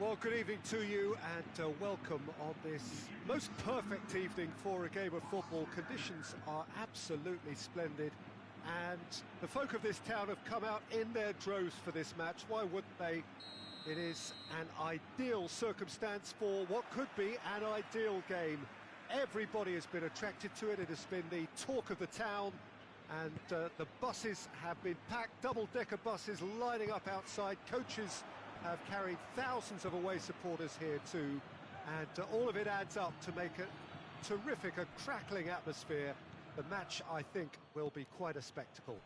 Well, good evening to you and welcome on this most perfect evening for a game of football. Conditions are absolutely splendid and the folk of this town have come out in their droves for this match. Why wouldn't they? It is an ideal circumstance for what could be an ideal game. Everybody has been attracted to it. It has been the talk of the town, and the buses have been packed, double-decker buses lining up outside. Coaches have carried thousands of away supporters here too, and all of it adds up to make a terrific, a crackling atmosphere. The match, I think, will be quite a spectacle.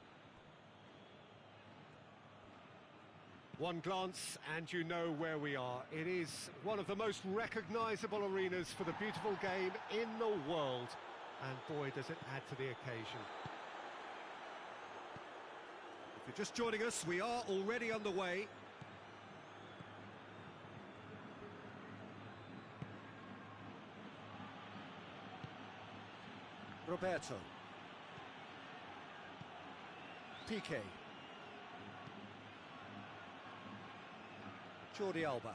One glance and you know where we are. It is one of the most recognisable arenas for the beautiful game in the world, and boy does it add to the occasion. If you're just joining us, we are already underway. Roberto. Piqué. Jordi Alba.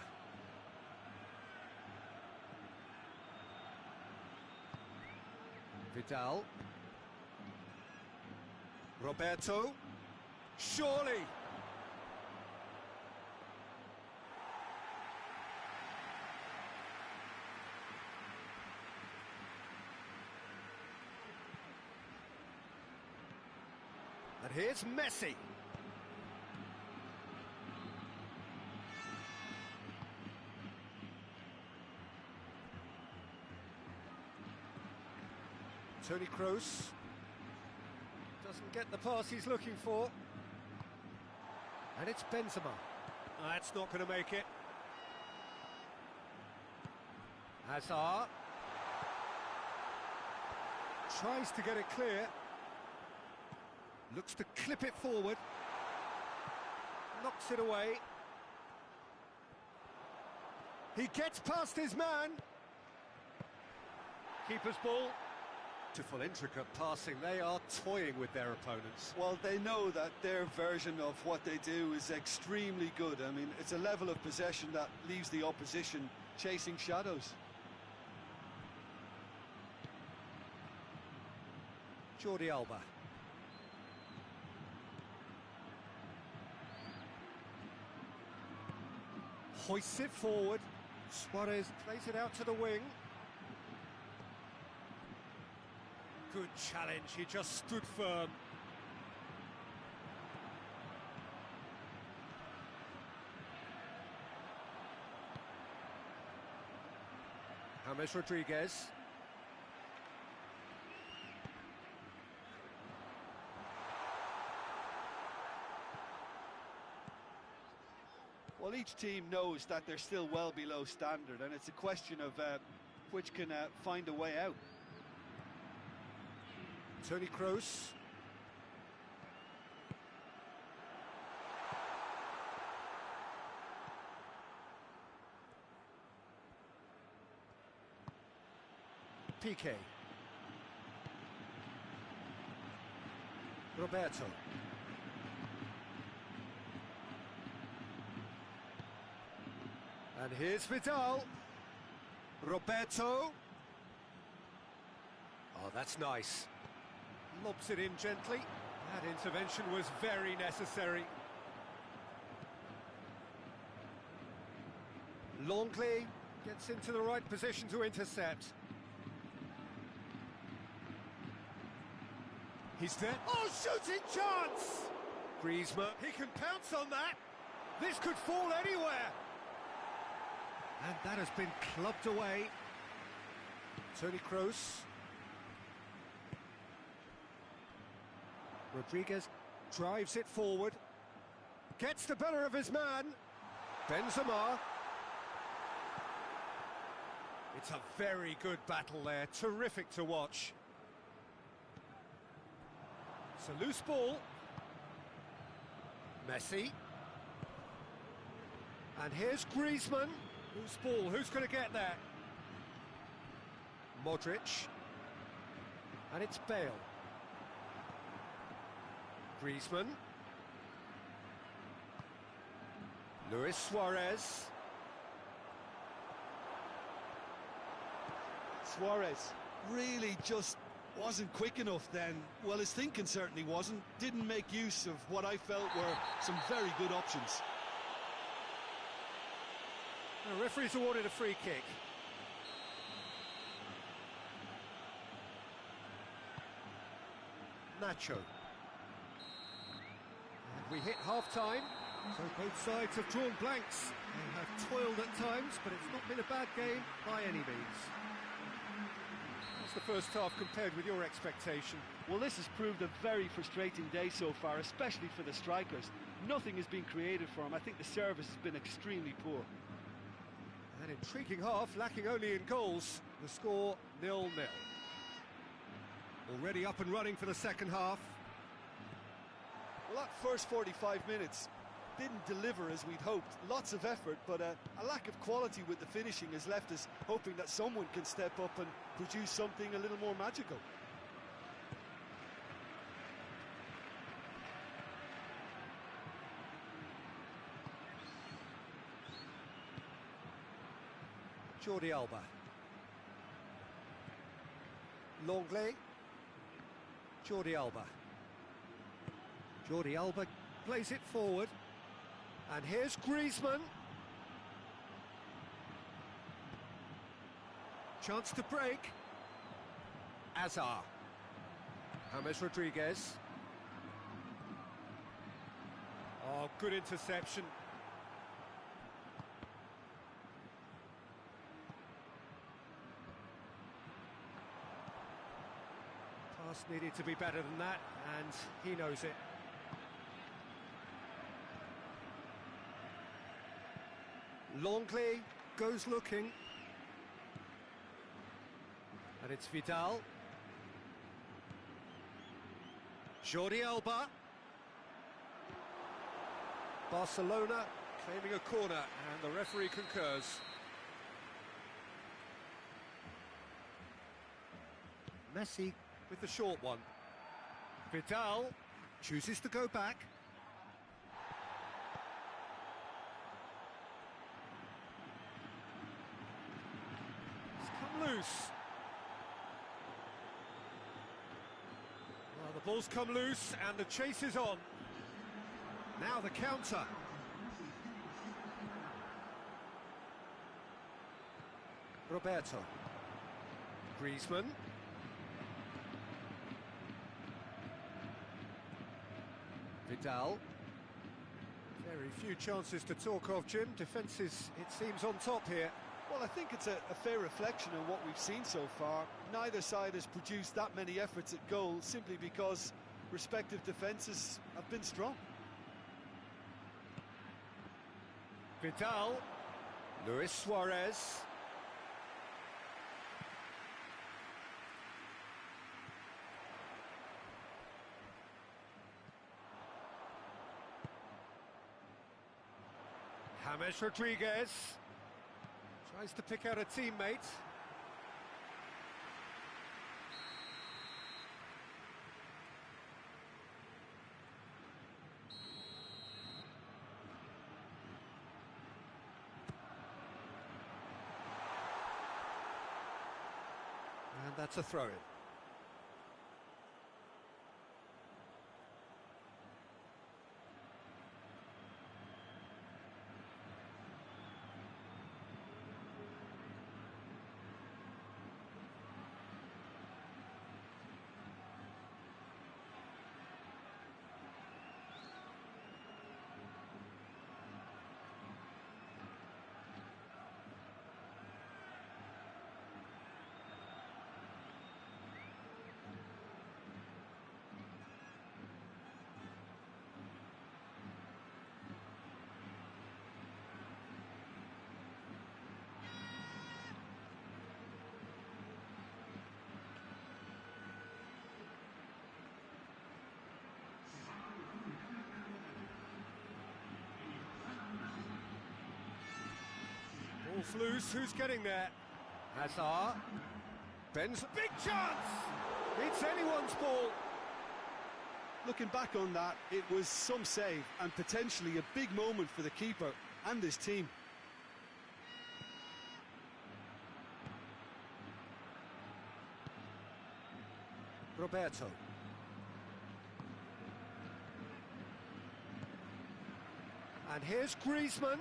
Vidal. Roberto. Surely! And here's Messi. Toni Kroos doesn't get the pass he's looking for. And it's Benzema. That's not going to make it. Hazard tries to get it clear. Looks to clip it forward. Knocks it away. He gets past his man. Keeper's ball. Beautiful, intricate passing. They are toying with their opponents. Well, they know that their version of what they do is extremely good. I mean, it's a level of possession that leaves the opposition chasing shadows. Jordi Alba. Hoists it forward. Suarez plays it out to the wing. Good challenge, he just stood firm. James Rodriguez. Well, each team knows that they're still well below standard, and it's a question of which can find a way out. Toni Kroos. Piqué. Roberto. And here's Vidal. Roberto. Oh, that's nice. Lobs it in gently. That intervention was very necessary. Longley gets into the right position to intercept. He's there. Oh, shooting chance! Griezmann, he can pounce on that. This could fall anywhere. And that has been clubbed away. Toni Kroos. Rodriguez drives it forward. Gets the better of his man. Benzema. It's a very good battle there. Terrific to watch. It's a loose ball. Messi. And here's Griezmann. Loose ball, who's going to get there? Modric. And it's Bale. Griezmann. Luis Suarez. Suarez really just wasn't quick enough then. Well, his thinking certainly wasn't. Didn't make use of what I felt were some very good options. The referee's awarded a free kick. Nacho. And we hit half-time, so both sides have drawn blanks. They have toiled at times, but it's not been a bad game by any means. How's the first half compared with your expectation? Well, this has proved a very frustrating day so far, especially for the strikers. Nothing has been created for them. I think the service has been extremely poor. An intriguing half, lacking only in goals. The score 0-0. Already up and running for the second half. Well, that first 45 minutes didn't deliver as we'd hoped. Lots of effort, but a lack of quality with the finishing has left us hoping that someone can step up and produce something a little more magical. Jordi Alba. Longley. Jordi Alba. Jordi Alba plays it forward. And here's Griezmann. Chance to break. Azar. James Rodriguez. Oh, good interception. Pass needed to be better than that, and he knows it. Longley goes looking. And it's Vidal. Jordi Alba. Barcelona claiming a corner, and the referee concurs. Messi with the short one. Vidal chooses to go back. It's come loose. Well, the ball's come loose and the chase is on. Now the counter. Roberto. Griezmann. Vidal. Very few chances to talk of, Jim. Defence is, it seems, on top here. Well, I think it's a fair reflection on what we've seen so far. Neither side has produced that many efforts at goal simply because respective defences have been strong. Vidal. Luis Suarez. James Rodriguez tries to pick out a teammate. And that's a throw-in. Ball's loose, who's getting there? Hazard. Ben's big chance! It's anyone's ball. Looking back on that, it was some save and potentially a big moment for the keeper and his team. Roberto. And here's Griezmann.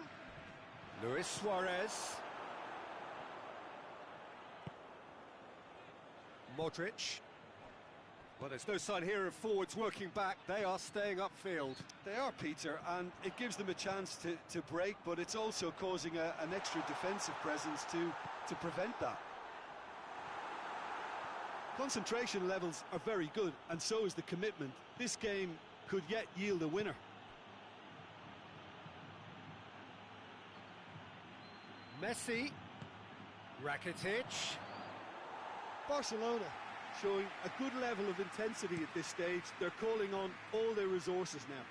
Luis Suarez. Modric. Well, there's no sign here of forwards working back. They are staying upfield. They are, Peter, and it gives them a chance to break, but it's also causing an extra defensive presence to prevent that. Concentration levels are very good, and so is the commitment. This game could yet yield a winner. Messi. Rakitic. Barcelona showing a good level of intensity at this stage. They're calling on all their resources now.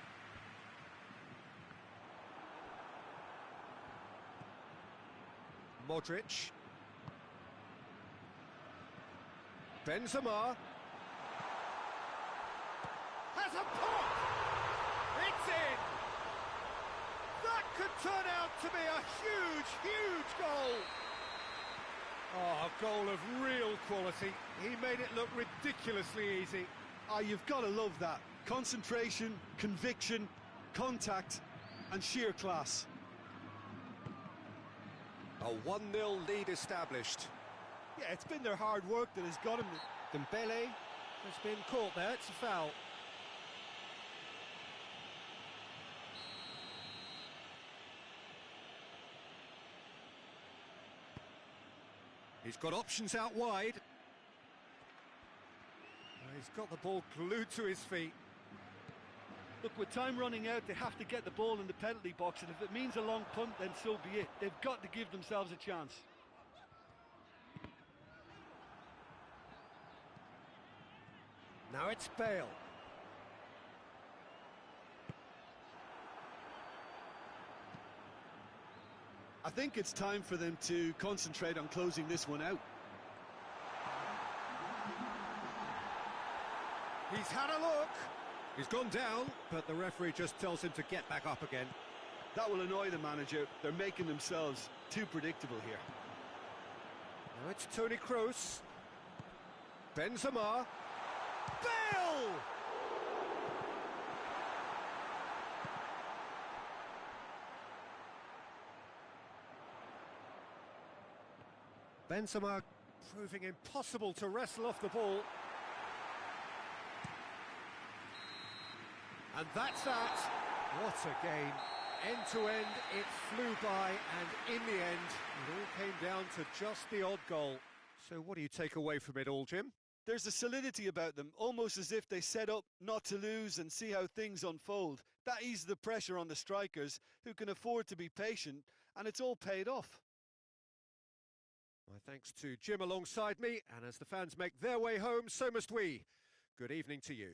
Modric. Benzema. Has a pop! It's in! That could turn out to be a huge, huge goal! Oh, a goal of real quality. He made it look ridiculously easy. Ah, you've got to love that. Concentration, conviction, contact, and sheer class. A 1-0 lead established. Yeah, it's been their hard work that has got him. Dembele has been caught there, it's a foul. He's got options out wide. He's got the ball glued to his feet. Look, with time running out, they have to get the ball in the penalty box, and if it means a long punt, then so be it. They've got to give themselves a chance. Now it's Bale. I think it's time for them to concentrate on closing this one out. He's had a look. He's gone down, but the referee just tells him to get back up again. That will annoy the manager. They're making themselves too predictable here. Now it's Toni Kroos. Benzema. Bale! Benzema proving impossible to wrestle off the ball. And that's that. What a game. End to end, it flew by, and in the end, it all came down to just the odd goal. So what do you take away from it all, Jim? There's a solidity about them, almost as if they set up not to lose and see how things unfold. That eases the pressure on the strikers, who can afford to be patient, and it's all paid off. My thanks to Jim alongside me, and as the fans make their way home, so must we. Good evening to you.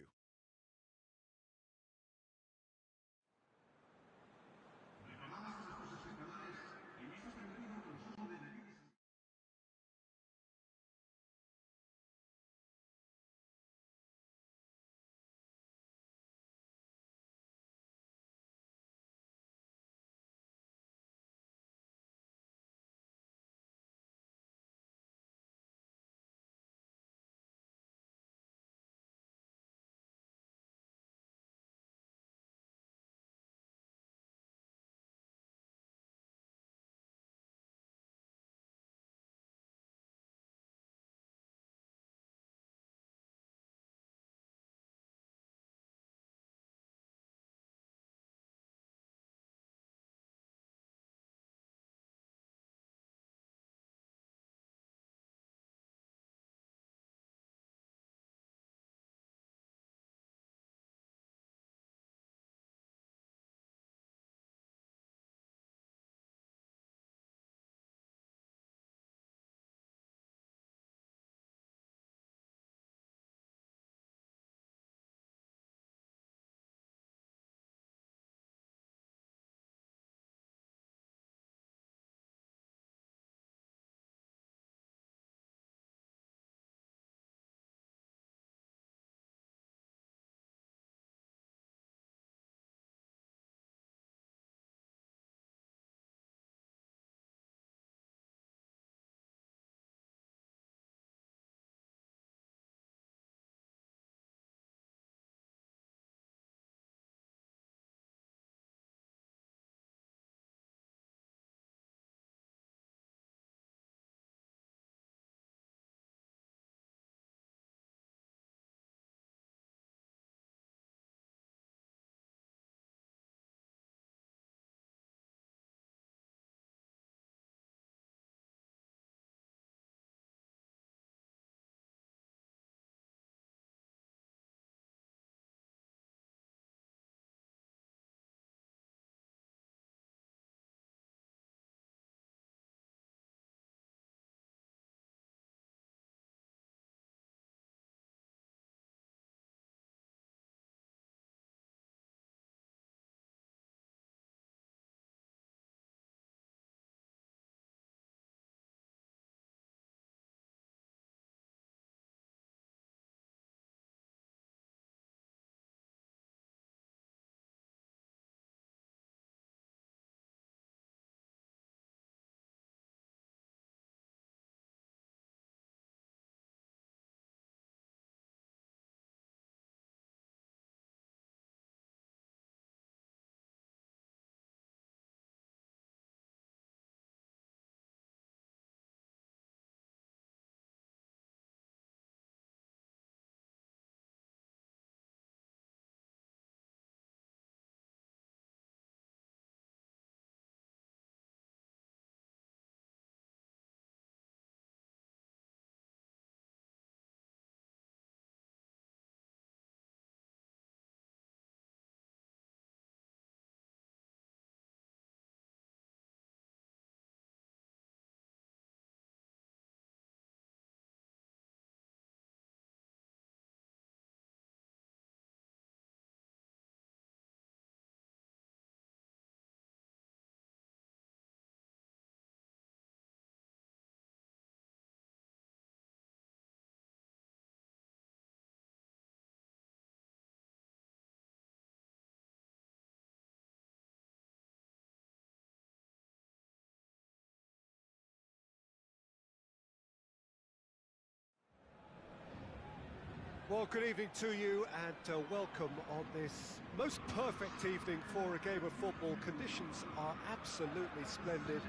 Well, good evening to you and welcome on this most perfect evening for a game of football. Conditions are absolutely splendid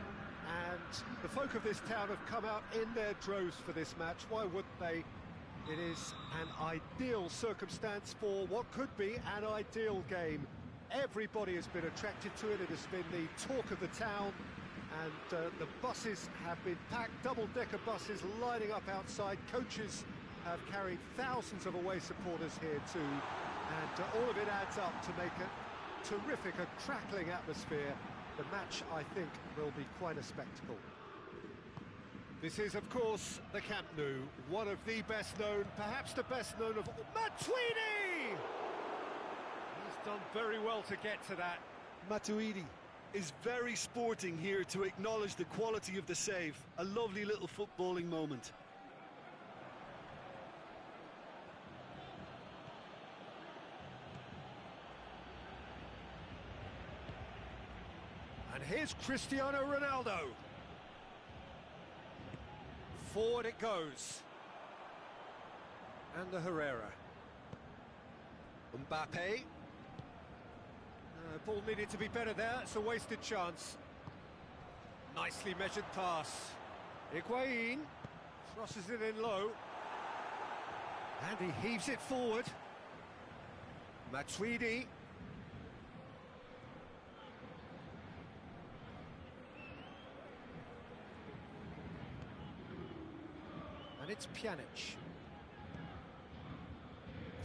and the folk of this town have come out in their droves for this match. Why wouldn't they? It is an ideal circumstance for what could be an ideal game. Everybody has been attracted to it. It has been the talk of the town and the buses have been packed, double-decker buses lining up outside. Coaches have carried thousands of away supporters here too, and all of it adds up to make a terrific, a crackling atmosphere. The match, I think, will be quite a spectacle. This is, of course, the Camp Nou, one of the best known, perhaps the best known of all. Matuidi! He's done very well to get to that. Matuidi is very sporting here to acknowledge the quality of the save. A lovely little footballing moment. And here's Cristiano Ronaldo. Forward it goes. And the Herrera. Mbappe. Ball needed to be better there, it's a wasted chance. Nicely measured pass. Higuain crosses it in low. And he heaves it forward. Matuidi. And it's Pjanic.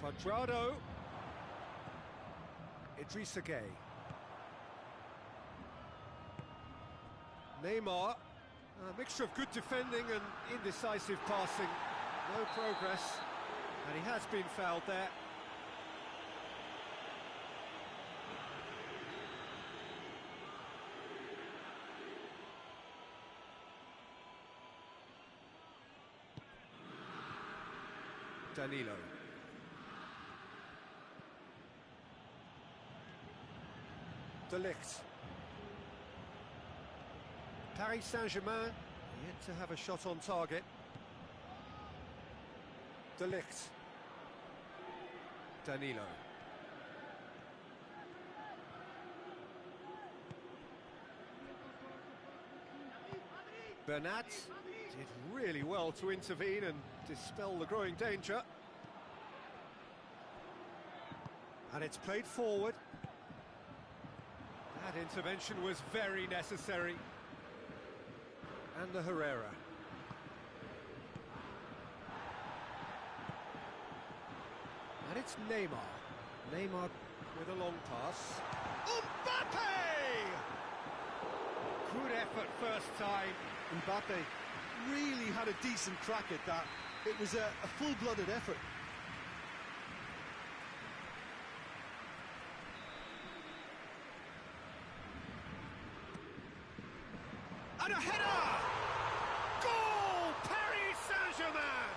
Quadrado. Idrissa Gueye. Neymar. A mixture of good defending and indecisive passing. No progress. And he has been fouled there. Danilo. De Ligt. Paris Saint-Germain yet to have a shot on target. De Ligt. Danilo. Bernat did really well to intervene and dispel the growing danger. And it's played forward. That intervention was very necessary. And the Herrera. And it's Neymar. Neymar with a long pass. Mbappe! Good effort first time. Mbappe really had a decent crack at that. It was a full-blooded effort. And a header! Goal! Paris Saint-Germain!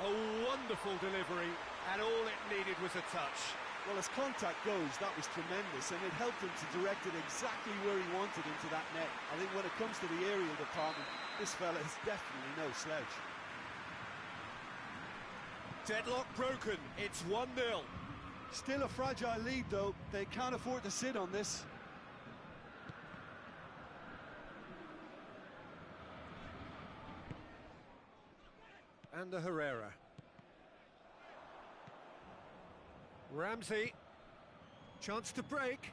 A wonderful delivery, and all it needed was a touch. Well, as contact goes, that was tremendous, and it helped him to direct it exactly where he wanted into that net. I think when it comes to the aerial department, this fella is definitely no slouch. Deadlock broken, it's 1-0. Still a fragile lead, though. They can't afford to sit on this. And the Herrera. Ramsey. Chance to break.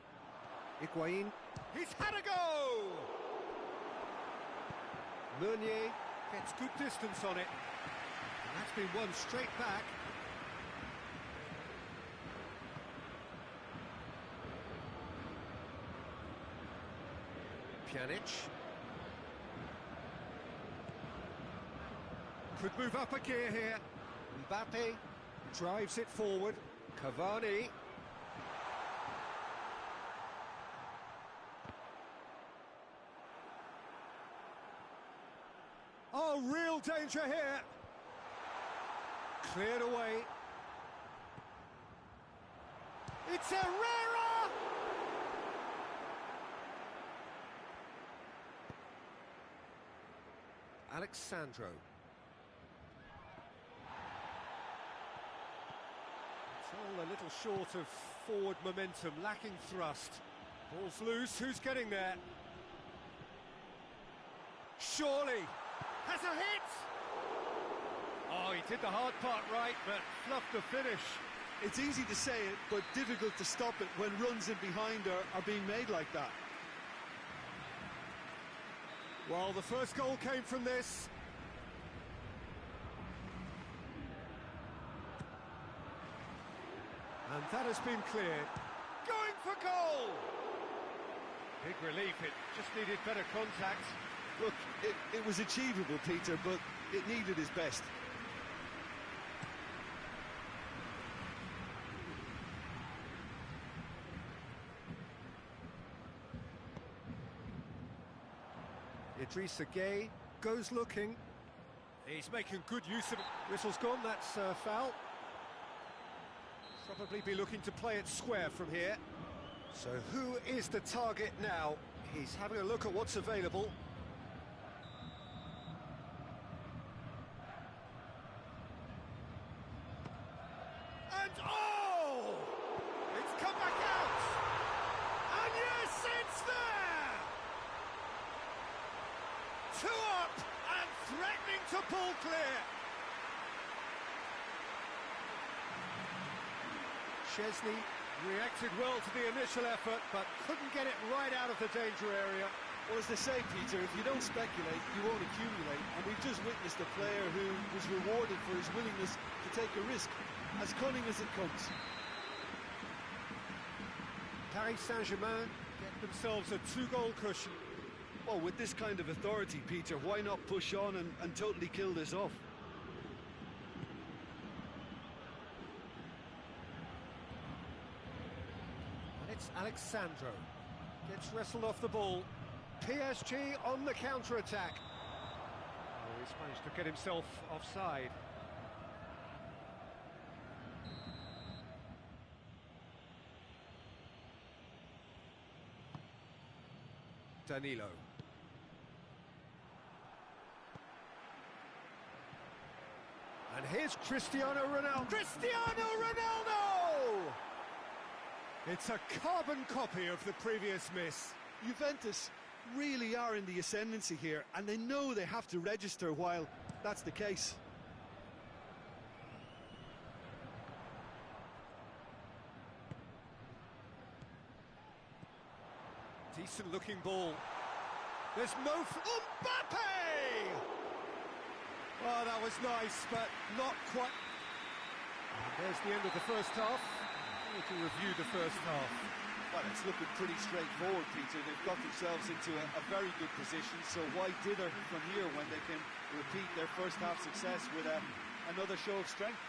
Higuain. He's had a go! Meunier gets good distance on it. And that's been won straight back. Pjanic. Could move up a gear here. Mbappe drives it forward. Cavani. Oh, real danger here. Cleared away. It's Herrera! Alexandro. little short of forward momentum, lacking thrust. Ball's loose, who's getting there? Surely has a hit! Oh, he did the hard part right, but fluffed the finish. It's easy to say it, but difficult to stop it when runs in behind are being made like that. Well, the first goal came from this. And that has been cleared. Going for goal! Big relief, it just needed better contact. Look, it was achievable, Peter, but it needed his best. Idrissa Gueye goes looking. He's making good use of it. Whistle's gone, that's foul. Probably be looking to play it square from here. So who is the target now? He's having a look at what's available. And oh! It's come back out! And yes, it's there! 2 up and threatening to pull clear. Chesney reacted well to the initial effort, but couldn't get it right out of the danger area. Well, as they say, Peter, if you don't speculate, you won't accumulate. And we've just witnessed a player who was rewarded for his willingness to take a risk, as cunning as it comes. Paris Saint-Germain get themselves a 2-goal cushion. Well, with this kind of authority, Peter, why not push on and totally kill this off? It's Alexandro. Gets wrestled off the ball. PSG on the counter-attack. Oh, he's managed to get himself offside. Danilo. And here's Cristiano Ronaldo. Cristiano Ronaldo! It's a carbon copy of the previous miss. Juventus really are in the ascendancy here, and they know they have to register while that's the case. Decent looking ball. There's no... Mbappe! Oh, that was nice, but not quite... And there's the end of the first half. We can review the first half. Well, it's looking pretty straightforward, Peter. They've got themselves into a very good position, so why dither from here when they can repeat their first half success with another show of strength?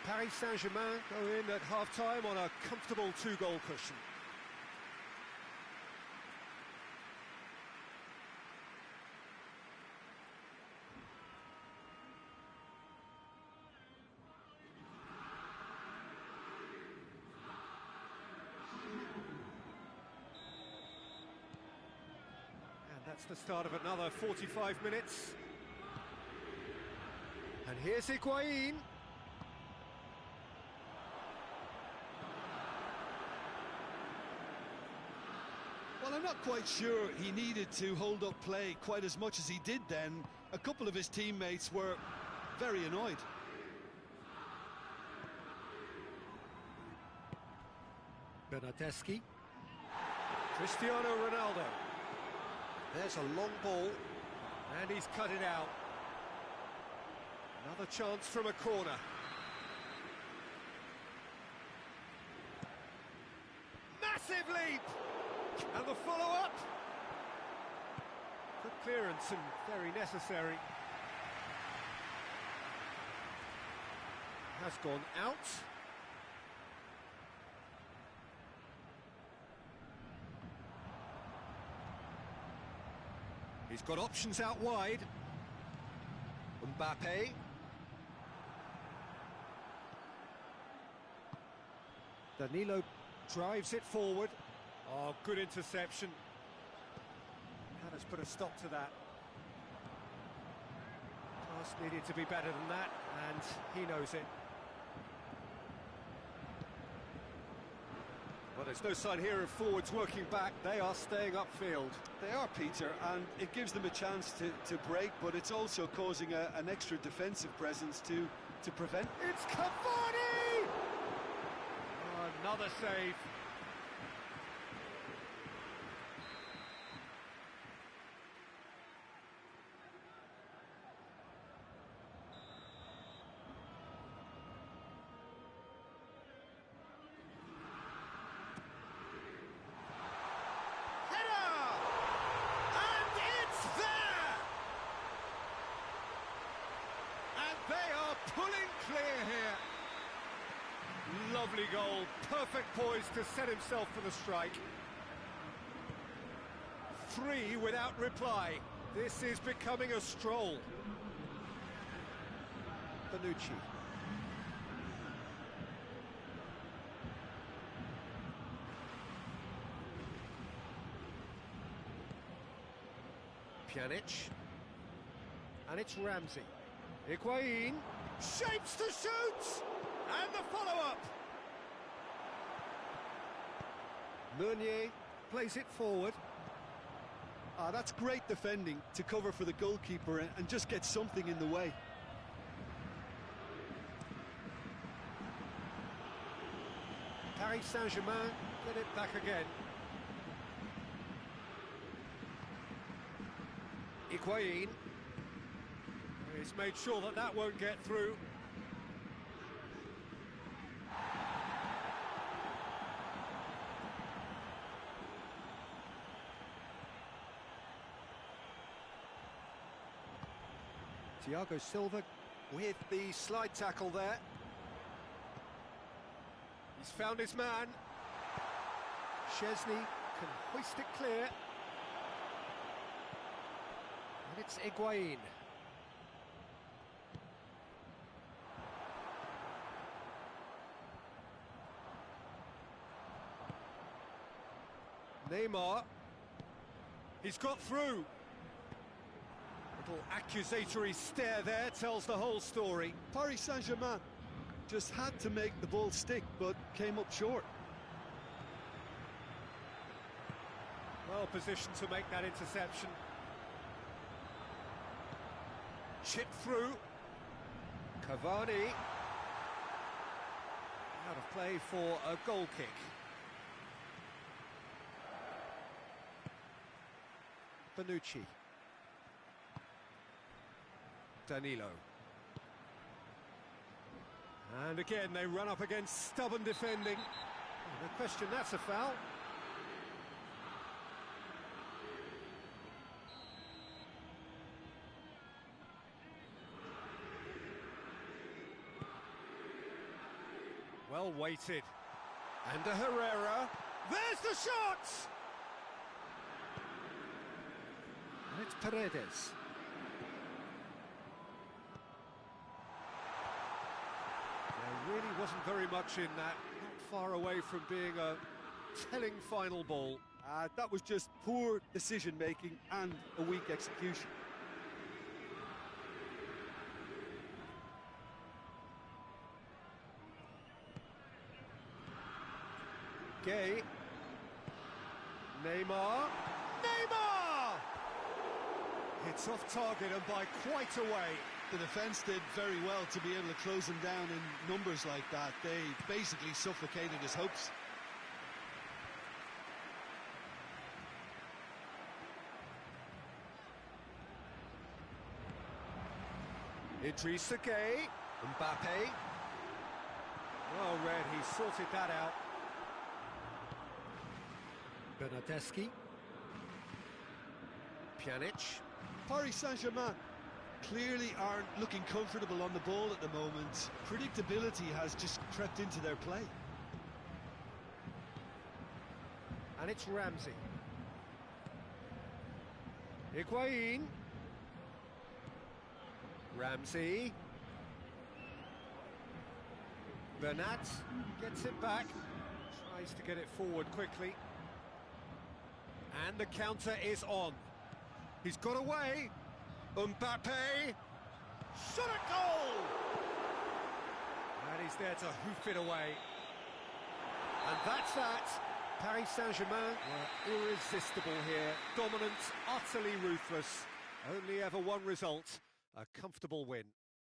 Paris Saint-Germain go in at half-time on a comfortable 2-goal cushion. That's the start of another 45 minutes. And here's Higuain. Well, I'm not quite sure he needed to hold up play quite as much as he did then. A couple of his teammates were very annoyed. Bernardeschi. Cristiano Ronaldo. There's a long ball, and he's cut it out. Another chance from a corner. Massive leap! And the follow-up. Good clearance and very necessary. Has gone out. He's got options out wide. Mbappe. Danilo drives it forward. Oh, good interception. Had us put a stop to that. Pass needed to be better than that, and he knows it. There's no sign here of forwards working back. They are staying upfield. They are, Peter, and it gives them a chance to break, but it's also causing an extra defensive presence to prevent. It's Cavani! Oh, another save. Pulling clear here. Lovely goal, perfect poise to set himself for the strike. 3 without reply. This is becoming a stroll. Bonucci. Pjanic. And it's Ramsey. Higuain. Shapes to shoot! And the follow-up! Meunier plays it forward. That's great defending to cover for the goalkeeper and just get something in the way. Paris Saint-Germain get it back again. Higuain. He's made sure that that won't get through. Thiago Silva with the slide tackle there. He's found his man. Szczesny can hoist it clear. And it's Higuain. Neymar, he's got through. Little accusatory stare there tells the whole story. Paris Saint-Germain just had to make the ball stick, but came up short. Well positioned to make that interception. Chip through. Cavani. Out of play for a goal kick. Bonucci. Danilo. And again they run up against stubborn defending. No question that's a foul. Well weighted. And a Herrera. There's the shot! And it's Paredes. There really wasn't very much in that. Not far away from being a telling final ball. That was just poor decision-making and a weak execution. Gay. Neymar. Neymar! It's off target and by quite a way. The defence did very well to be able to close him down in numbers like that. They basically suffocated his hopes. Idrissa Gueye. Mbappe. Well read, he sorted that out. Bernardeschi. Pjanic. Paris Saint-Germain clearly aren't looking comfortable on the ball at the moment. Predictability has just crept into their play. And it's Ramsey. Higuain. Ramsey. Bernat gets it back. Tries to get it forward quickly. And the counter is on. He's got away. Mbappe. Shot a goal! And he's there to hoof it away. And that's that. Paris Saint-Germain were irresistible here, dominant, utterly ruthless. Only ever one result, a comfortable win.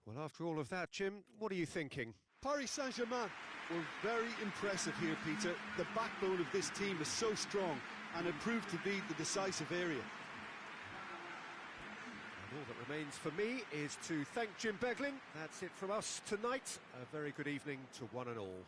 Well, after all of that, Jim, what are you thinking? Paris Saint-Germain were very impressive here, Peter. The backbone of this team is so strong, and it proved to be the decisive area. And all that remains for me is to thank Jim Beglin. That's it from us tonight. A very good evening to one and all.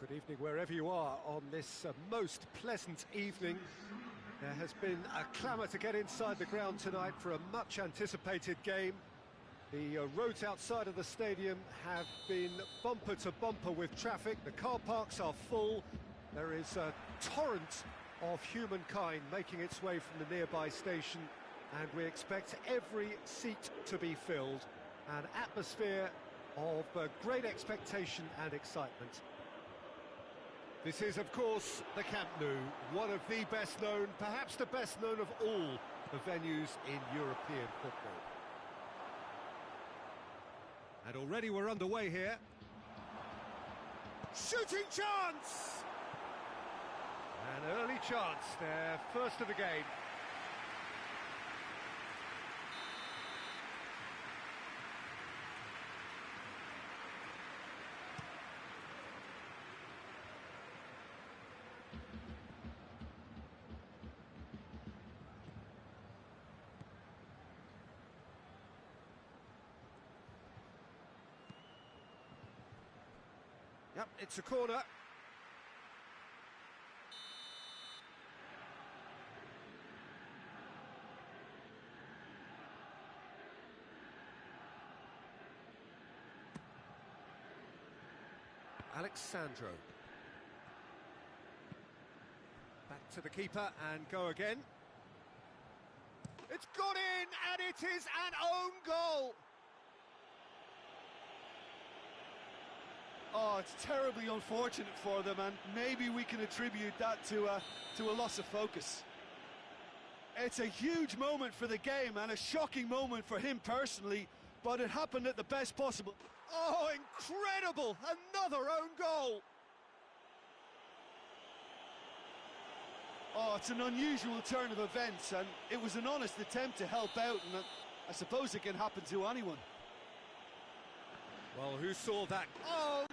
Well, good evening wherever you are on this most pleasant evening. There has been a clamour to get inside the ground tonight for a much-anticipated game. The roads outside of the stadium have been bumper to bumper with traffic. The car parks are full. There is a torrent of humankind making its way from the nearby station, and we expect every seat to be filled. An atmosphere of great expectation and excitement. This is, of course, the Camp Nou, one of the best known, perhaps the best known of all the venues in European football. And already we're underway here. Shooting chance! An early chance, their first of the game. Yep, it's a corner. Alexandro. Back to the keeper and go again. It's got in, and it is an own goal! Oh, it's terribly unfortunate for them, and maybe we can attribute that to a loss of focus. It's a huge moment for the game and a shocking moment for him personally, but it happened at the best possible. Oh, incredible! Another own goal! Oh, it's an unusual turn of events, and it was an honest attempt to help out, and I suppose it can happen to anyone. Well, who saw that? Oh!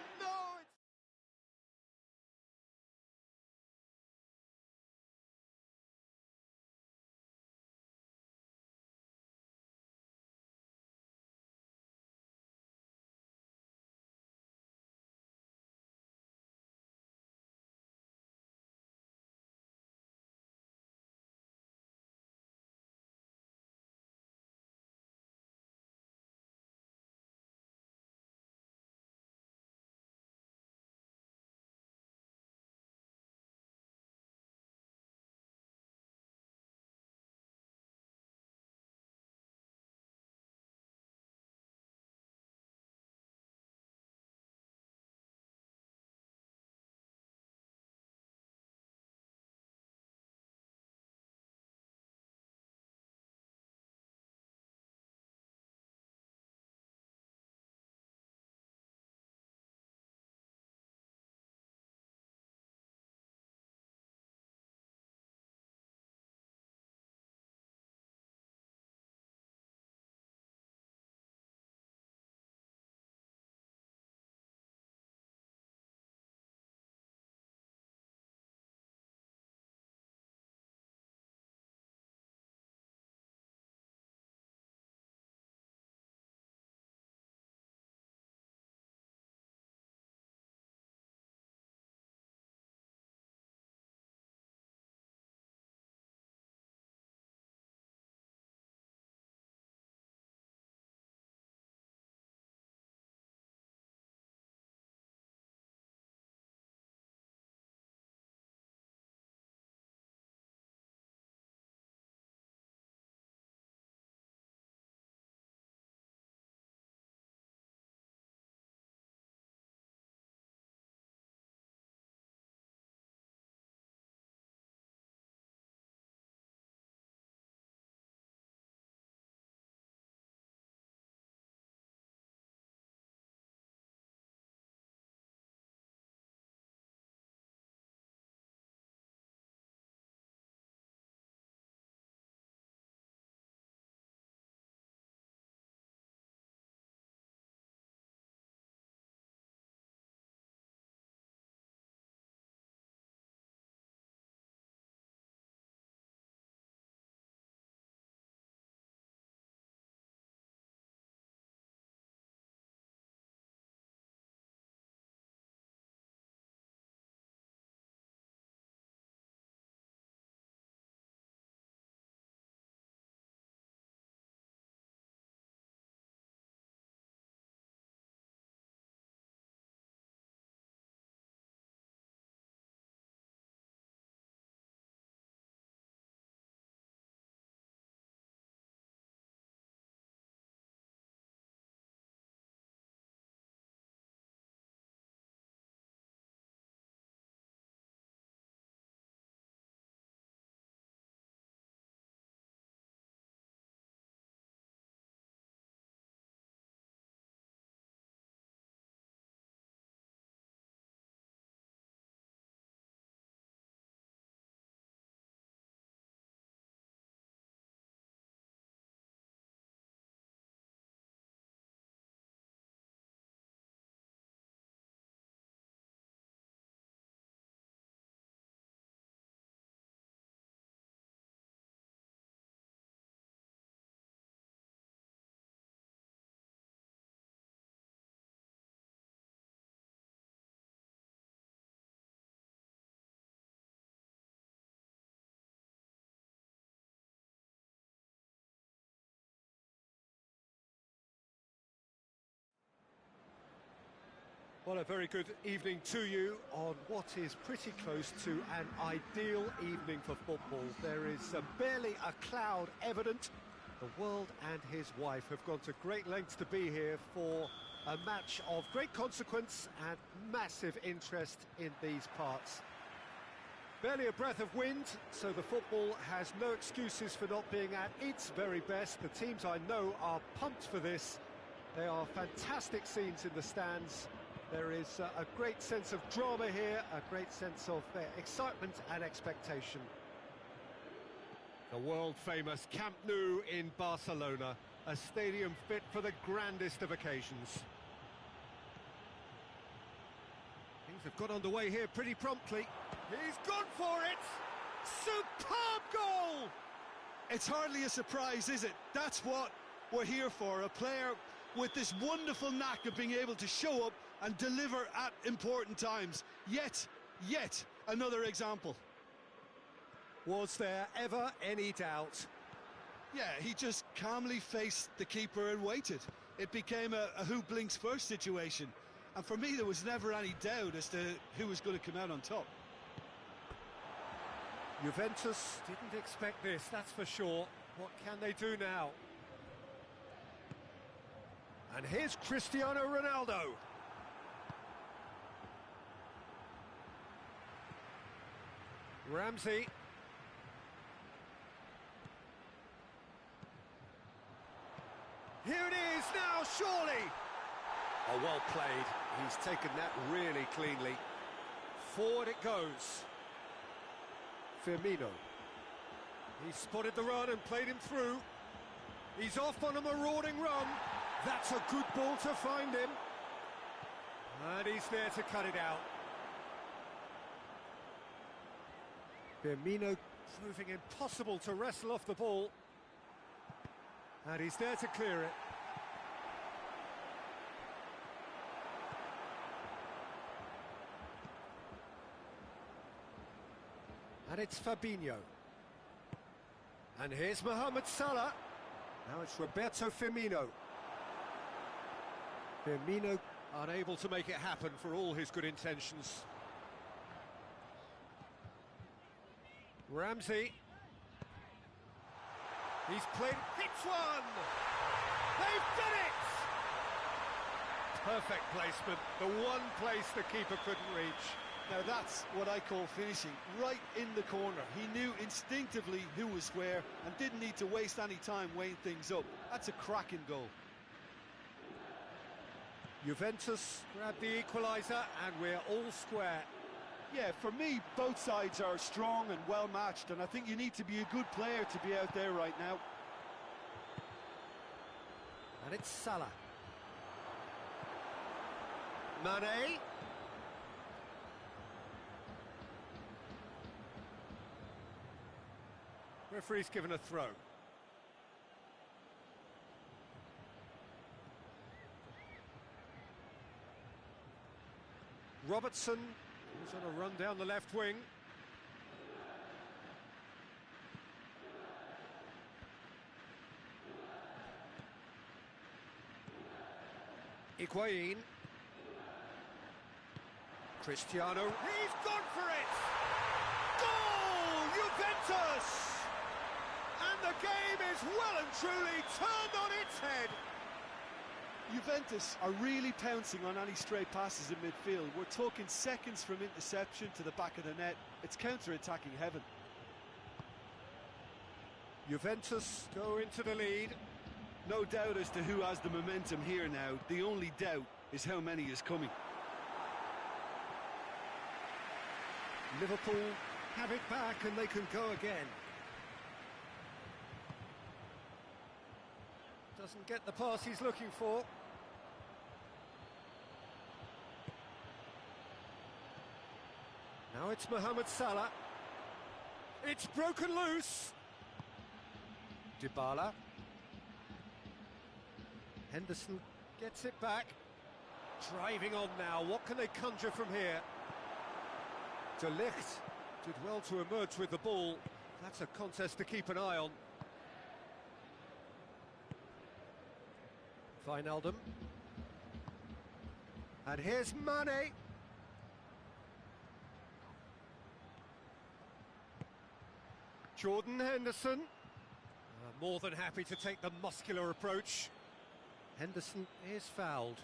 Well, a very good evening to you on what is pretty close to an ideal evening for football. There is barely a cloud evident. The world and his wife have gone to great lengths to be here for a match of great consequence and massive interest in these parts. Barely a breath of wind, so the football has no excuses for not being at its very best. The teams I know are pumped for this. They are fantastic scenes in the stands. There is a great sense of drama here, a great sense of excitement and expectation. The world-famous Camp Nou in Barcelona, a stadium fit for the grandest of occasions. Things have got underway here pretty promptly. He's gone for it! Superb goal! It's hardly a surprise, is it? That's what we're here for, a player with this wonderful knack of being able to show up and deliver at important times. Yet another example. Was there ever any doubt? Yeah, he just calmly faced the keeper and waited. It became a who blinks first situation. And for me, there was never any doubt as to who was going to come out on top. Juventus didn't expect this, that's for sure. What can they do now? And here's Cristiano Ronaldo. Ramsey. Here it is now, surely. Oh, well played. He's taken that really cleanly. Forward it goes. Firmino. He spotted the run and played him through. He's off on a marauding run. That's a good ball to find him. And he's there to cut it out. Firmino proving impossible to wrestle off the ball. And he's there to clear it. And it's Fabinho. And here's Mohamed Salah. Now it's Roberto Firmino. Firmino unable to make it happen for all his good intentions. Ramsey. He's played, hits one! They've done it! Perfect placement, the one place the keeper couldn't reach. Now that's what I call finishing, right in the corner. He knew instinctively who was where and didn't need to waste any time weighing things up. That's a cracking goal. Juventus grabbed the equaliser and we're all square. Yeah, for me, both sides are strong and well matched, and I think you need to be a good player to be out there right now. And it's Salah. Mane. Referee's given a throw. Robertson is on a run down the left wing. Higuain. Cristiano. He's gone for it! Goal! Juventus! And the game is well and truly turned on its head. Juventus are really pouncing on any stray passes in midfield. We're talking seconds from interception to the back of the net. It's counter-attacking heaven. Juventus go into the lead. No doubt as to who has the momentum here now. The only doubt is how many is coming. Liverpool have it back and they can go again. Doesn't get the pass he's looking for. Now it's Mohamed Salah. It's broken loose. Dybala. Henderson gets it back. Driving on now. What can they conjure from here? De Ligt did well to emerge with the ball. That's a contest to keep an eye on. Wijnaldum. And here's Mane. Jordan Henderson. More than happy to take the muscular approach. Henderson is fouled.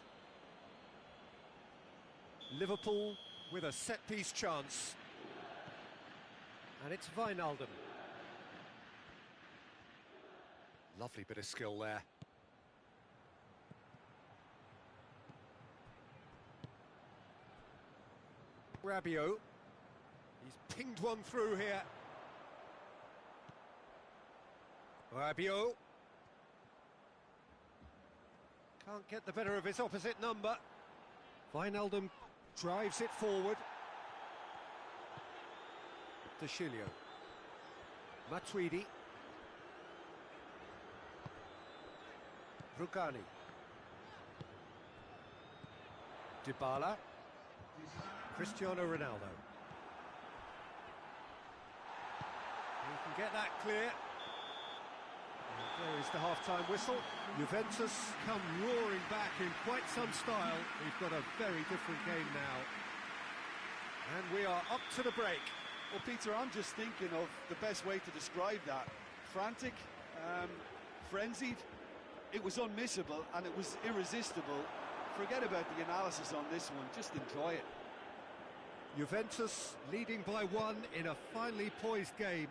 Liverpool with a set-piece chance. And it's Wijnaldum. Lovely bit of skill there. Rabiot. He's pinged one through here. Rabiot. Can't get the better of his opposite number. Wijnaldum drives it forward. De Chilio. Matuidi. Rugani. Dybala. Cristiano Ronaldo. He can get that clear. And there is the half-time whistle. Juventus come roaring back in quite some style. We've got a very different game now. And we are up to the break. Well, Peter, I'm just thinking of the best way to describe that. Frantic, frenzied. It was unmissable and it was irresistible. Forget about the analysis on this one, just enjoy it. Juventus leading by one in a finely poised game.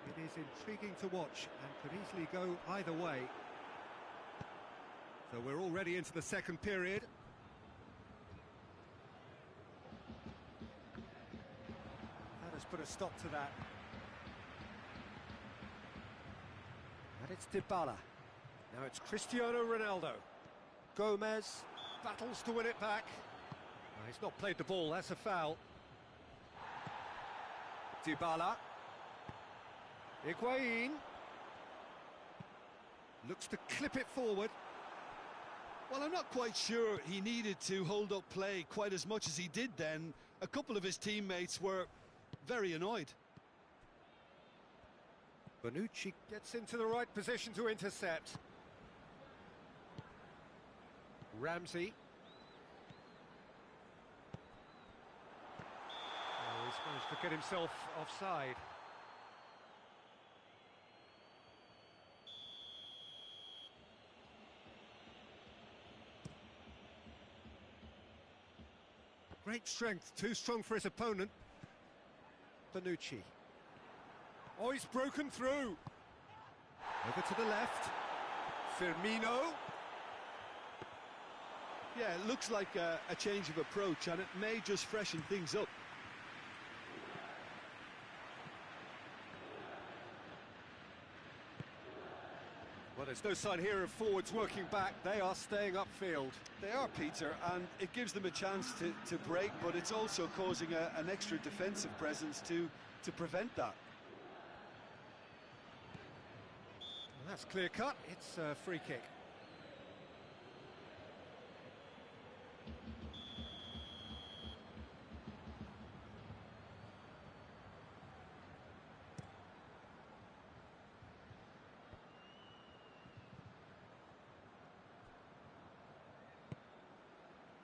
It is intriguing to watch and could easily go either way. So we're already into the second period. That has put a stop to that. And it's Dybala. Now it's Cristiano Ronaldo. Gomez battles to win it back. No, he's not played the ball, that's a foul. Dybala. Higuain. Looks to clip it forward. Well, I'm not quite sure he needed to hold up play quite as much as he did then. A couple of his teammates were very annoyed. Bonucci gets into the right position to intercept. Ramsey. Oh, he's managed to get himself offside. Great strength, too strong for his opponent. Bonucci. Oh, he's broken through. Over to the left. Firmino. Yeah, it looks like a change of approach, and it may just freshen things up. Well, there's no sign here of forwards working back. They are staying upfield. They are, Peter, and it gives them a chance to break, but it's also causing an extra defensive presence to prevent that. Well, that's clear cut. It's a free kick.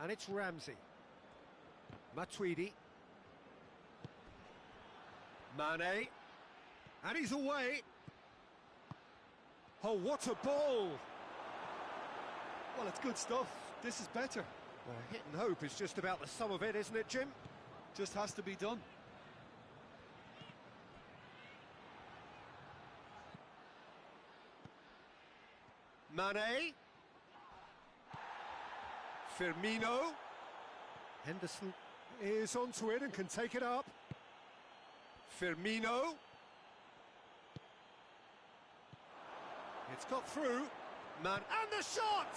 And it's Ramsey. Matuidi. Mane. And he's away. Oh, what a ball! Well, it's good stuff. This is better. Well, hit and hope is just about the sum of it, isn't it, Jim? Just has to be done. Mane. Firmino. Henderson is onto it and can take it up. Firmino. It's got through. And the shot!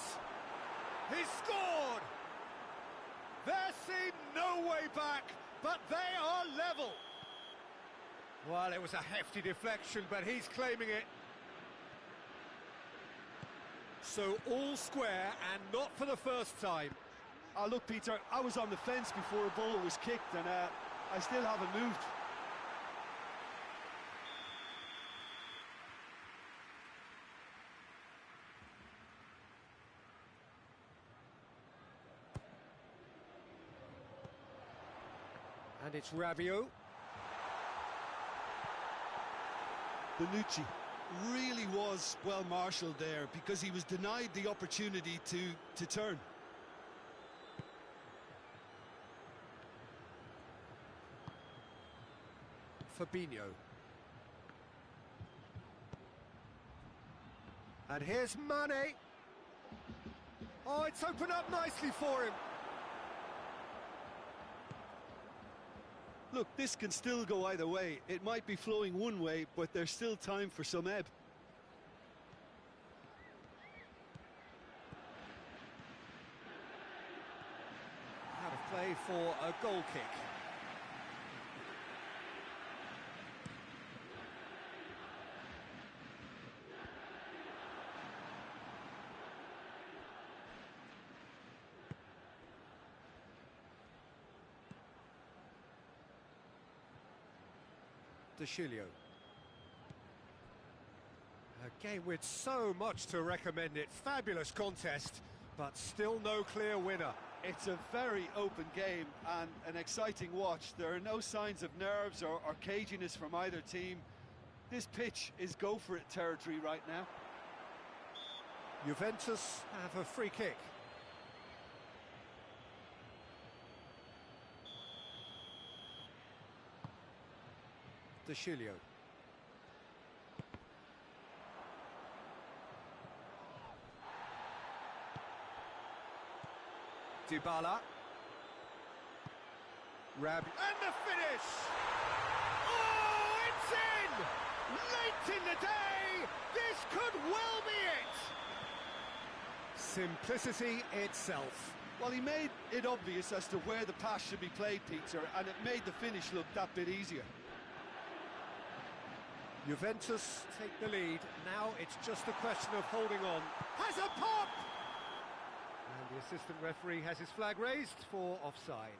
He scored! There seemed no way back, but they are level. Well, it was a hefty deflection, but he's claiming it. So all square, and not for the first time. Look, Peter, I was on the fence before a ball was kicked, and I still haven't moved. And it's Rabiot. Bonucci really was well marshalled there because he was denied the opportunity to turn. Fabinho. And here's Mane. Oh, it's opened up nicely for him. Look, this can still go either way. It might be flowing one way, but there's still time for some ebb. Out of play for a goal kick. A game with so much to recommend it. Fabulous contest, but still no clear winner. It's a very open game and an exciting watch. There are no signs of nerves or caginess from either team. This pitch is go-for-it territory right now. Juventus have a free kick. Dicilio. Dybala. And the finish! Oh, it's in! Late in the day, this could well be it! Simplicity itself. Well, he made it obvious as to where the pass should be played, Peter, and it made the finish look that bit easier. Juventus take the lead. Now it's just a question of holding on. Has a pop! And the assistant referee has his flag raised for offside.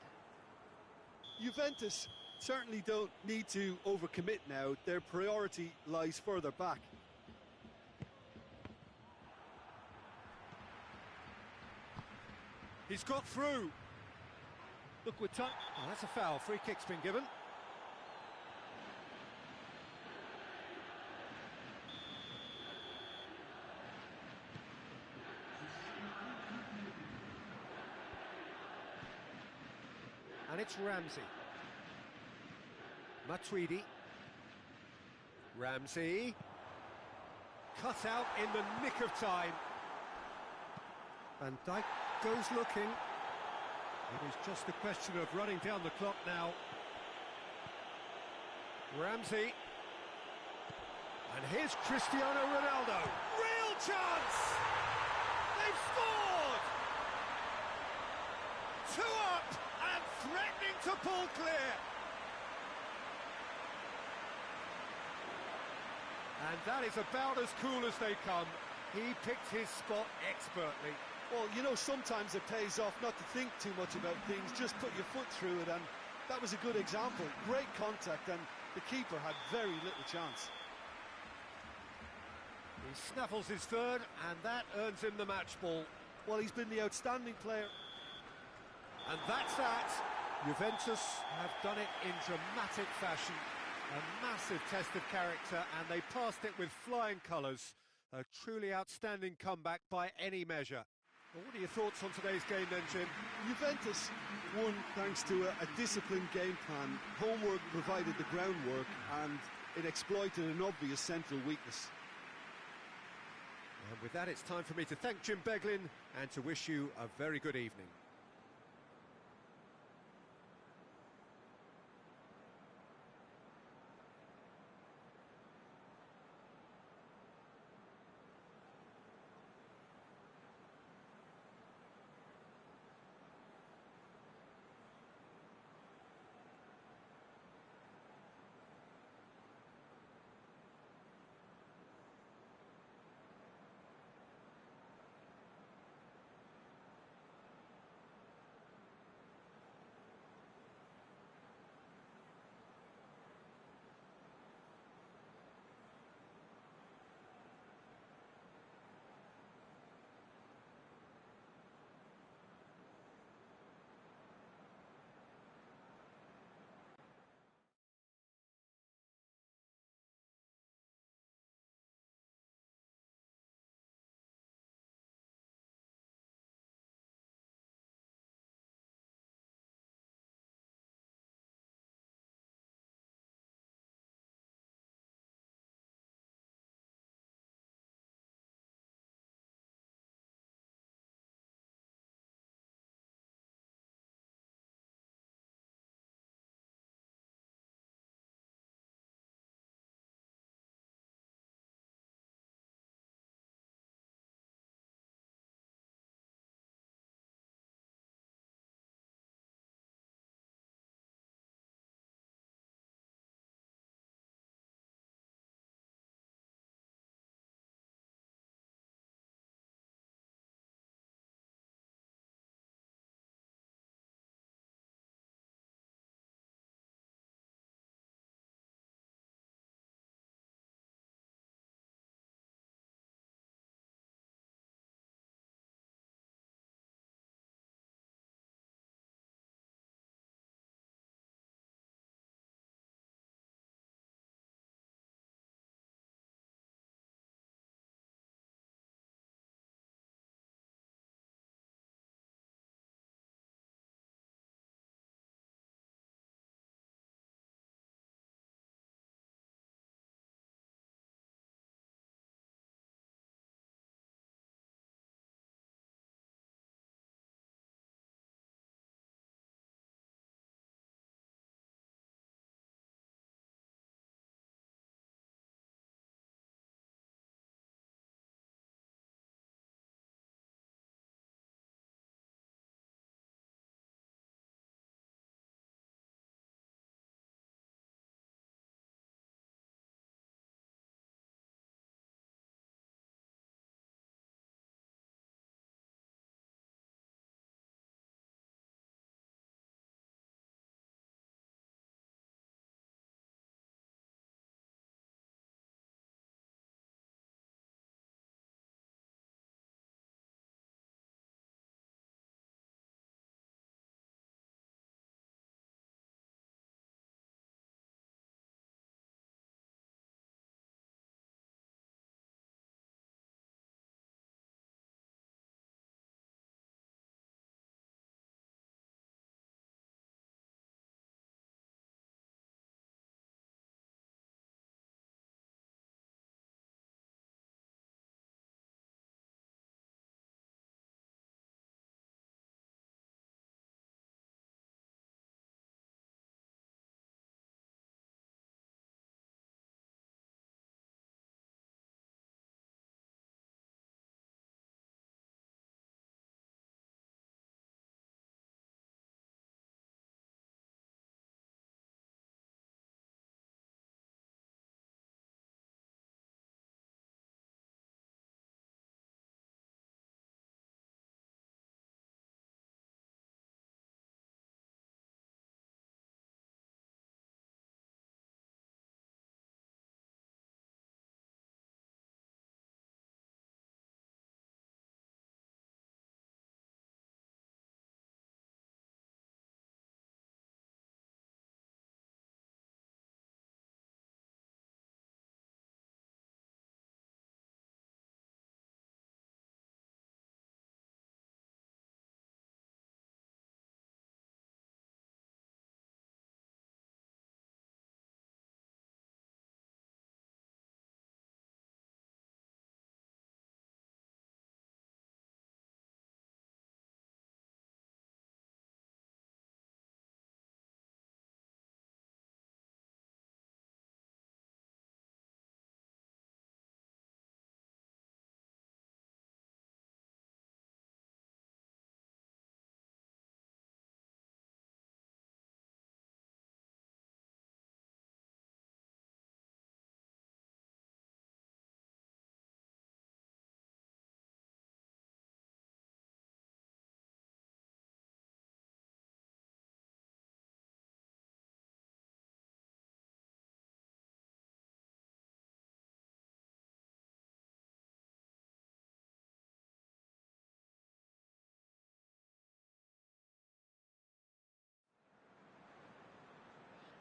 Juventus certainly don't need to overcommit now. Their priority lies further back. He's got through. Look, with time. Oh, that's a foul. Free kick's been given. And it's Ramsey. Matuidi. Ramsey. Cut out in the nick of time. Van Dijk goes looking. It is just a question of running down the clock now. Ramsey. And here's Cristiano Ronaldo. Real chance! They've scored! 2 up and threatening to pull clear. And that is about as cool as they come. He picked his spot expertly. Well, you know, sometimes it pays off not to think too much about things, just put your foot through it, and that was a good example. Great contact, and the keeper had very little chance. He snaffles his third, and that earns him the match ball. Well, he's been the outstanding player. And that's that. Juventus have done it in dramatic fashion. A massive test of character, and they passed it with flying colours. A truly outstanding comeback by any measure. Well, what are your thoughts on today's game then, Jim? Juventus won thanks to a disciplined game plan. Homework provided the groundwork, and it exploited an obvious central weakness. And with that, it's time for me to thank Jim Beglin and to wish you a very good evening.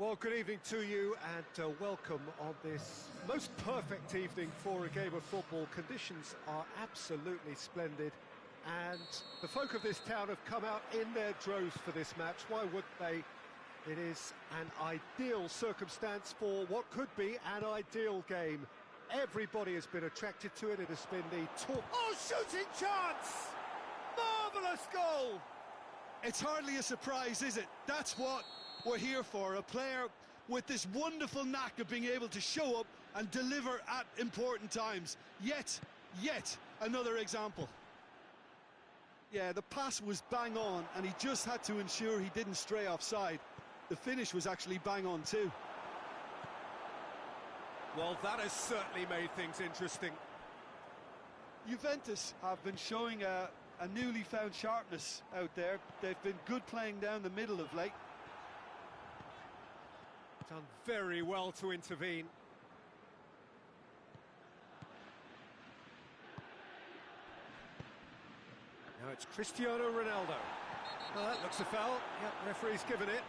Well, good evening to you and welcome on this most perfect evening for a game of football. Conditions are absolutely splendid and the folk of this town have come out in their droves for this match. Why wouldn't they? It is an ideal circumstance for what could be an ideal game. Everybody has been attracted to it. It has been the talk. Oh, shooting chance! Marvellous goal! It's hardly a surprise, is it? That's what we're here for, a player with this wonderful knack of being able to show up and deliver at important times. Yet another example. Yeah, the pass was bang on and he just had to ensure he didn't stray offside. The finish was actually bang on too. Well, that has certainly made things interesting. Juventus have been showing a newly found sharpness out there. They've been good playing down the middle of late. Done very well to intervene. Now it's Cristiano Ronaldo. Well, that looks a foul. Yep, referee's given it.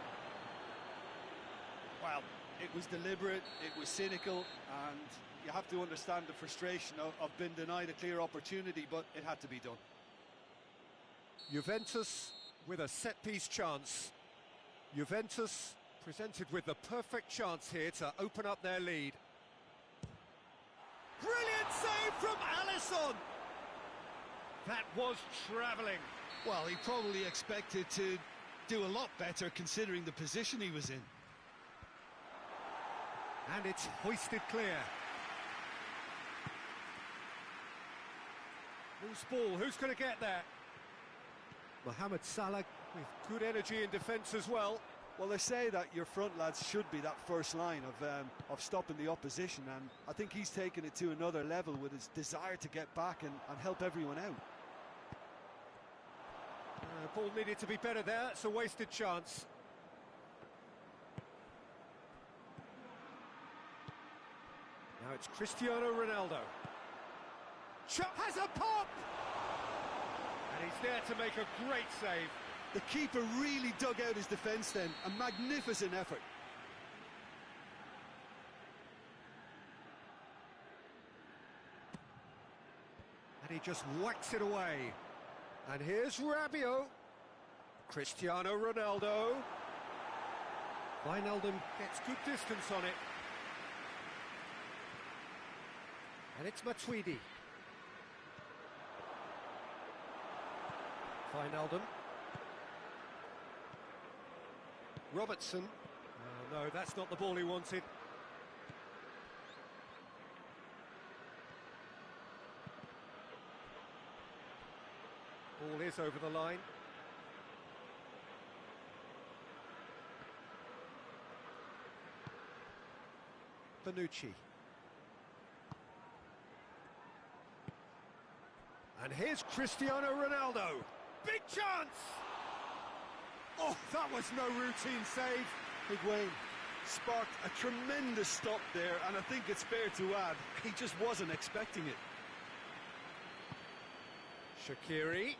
Well, it was deliberate, it was cynical, and you have to understand the frustration of being denied a clear opportunity, but it had to be done. Juventus with a set-piece chance. Juventus presented with the perfect chance here to open up their lead. Brilliant save from Alisson! That was travelling. Well, he probably expected to do a lot better considering the position he was in. And it's hoisted clear. Loose ball, who's going to get there? Mohamed Salah with good energy in defence as well. Well, they say that your front lads should be that first line of stopping the opposition, and I think he's taken it to another level with his desire to get back and help everyone out. Ball needed to be better there, it's a wasted chance. Now it's Cristiano Ronaldo. Has a pop! And he's there to make a great save. The keeper really dug out his defence then, a magnificent effort. And he just whacks it away. And here's Rabiot. Cristiano Ronaldo. Wijnaldum gets good distance on it. And it's Matuidi. Wijnaldum. Robertson. Oh, no, that's not the ball he wanted. Ball is over the line. Bonucci. And here's Cristiano Ronaldo. Big chance! Oh, that was no routine save. Higuain sparked a tremendous stop there, and I think it's fair to add, he just wasn't expecting it. Shaqiri.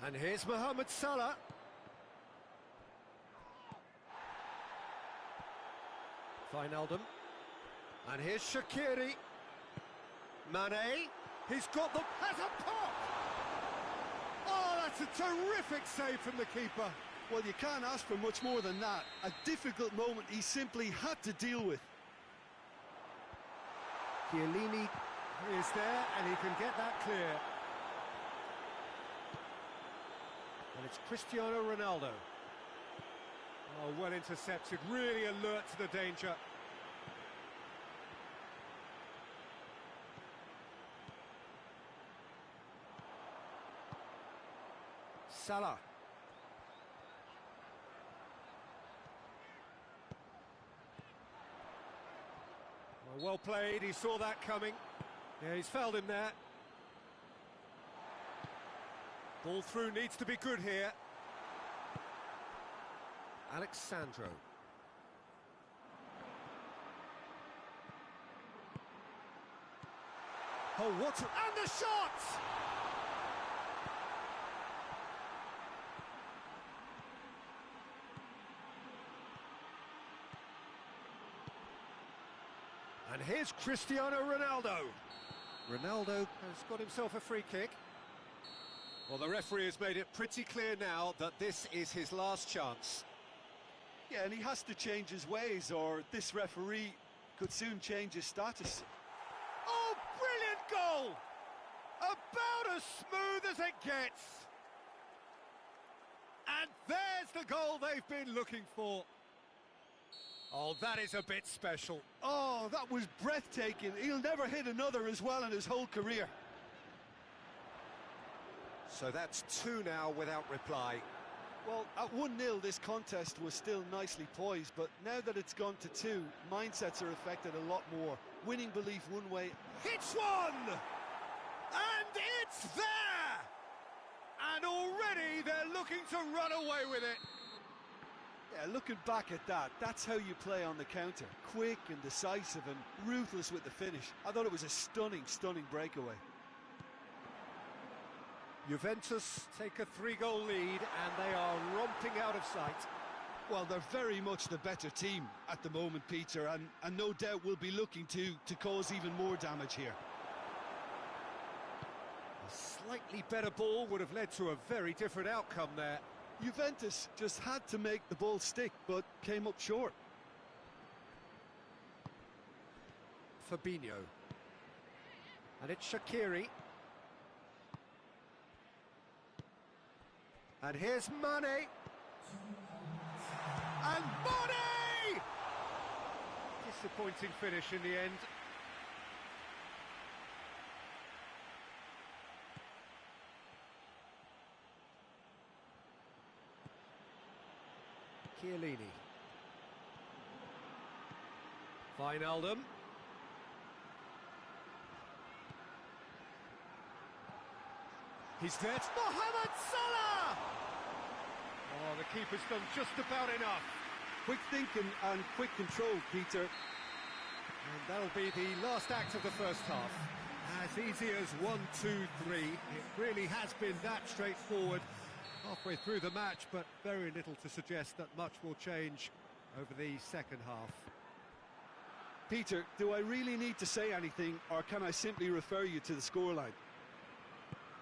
And here's Mohamed Salah. Wijnaldum. And here's Shaqiri. Mane. He's got the... has a pop! Oh, that's a terrific save from the keeper. Well, you can't ask for much more than that. A difficult moment he simply had to deal with. Chiellini is there, and he can get that clear. And it's Cristiano Ronaldo. Oh, well intercepted, really alert to the danger. Salah. Well played, he saw that coming. Yeah, he's fouled him there. Ball through needs to be good here. Alexandro. Oh, what a... and the shot! here's Cristiano Ronaldo. Ronaldo has got himself a free kick. Well, the referee has made it pretty clear now that this is his last chance. Yeah, and he has to change his ways, or this referee could soon change his status. Oh, brilliant goal! About as smooth as it gets. And there's the goal they've been looking for. Oh, that is a bit special. Oh, that was breathtaking. He'll never hit another as well in his whole career. So that's 2 now without reply. Well, at 1-0, this contest was still nicely poised, but now that it's gone to 2, mindsets are affected a lot more. Winning belief one way. Hits one! And it's there! And already they're looking to run away with it. Yeah, looking back at that, that's how you play on the counter. Quick and decisive and ruthless with the finish. I thought it was a stunning, stunning breakaway. Juventus take a 3-goal lead and they are romping out of sight. Well, they're very much the better team at the moment, Peter, and no doubt will be looking to cause even more damage here. A slightly better ball would have led to a very different outcome there. Juventus just had to make the ball stick, but came up short. Fabinho. And it's Shaqiri. And here's Mane. And Mane! Disappointing finish in the end. Chiellini. Wijnaldum. He's there. Mohamed Salah! Oh, the keeper's done just about enough. Quick thinking and quick control, Peter. And that'll be the last act of the first half. As easy as 1, 2, 3. It really has been that straightforward. Halfway through the match, but very little to suggest that much will change over the second half. Peter, do I really need to say anything, or can I simply refer you to the scoreline?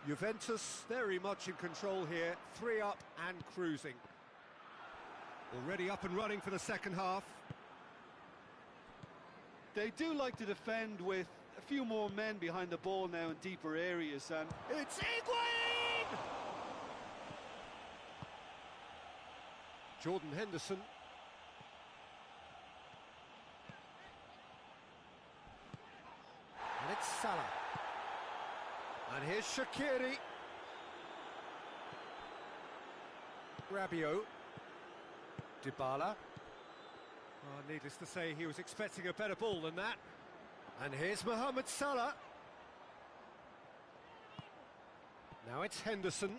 Juventus very much in control here, 3 up and cruising. Already up and running for the second half. They do like to defend with a few more men behind the ball now in deeper areas, and it's Higuain! Jordan Henderson. And it's Salah. And here's Shaqiri. Rabiot. Dybala. Oh, needless to say, he was expecting a better ball than that. And here's Mohamed Salah. Now it's Henderson.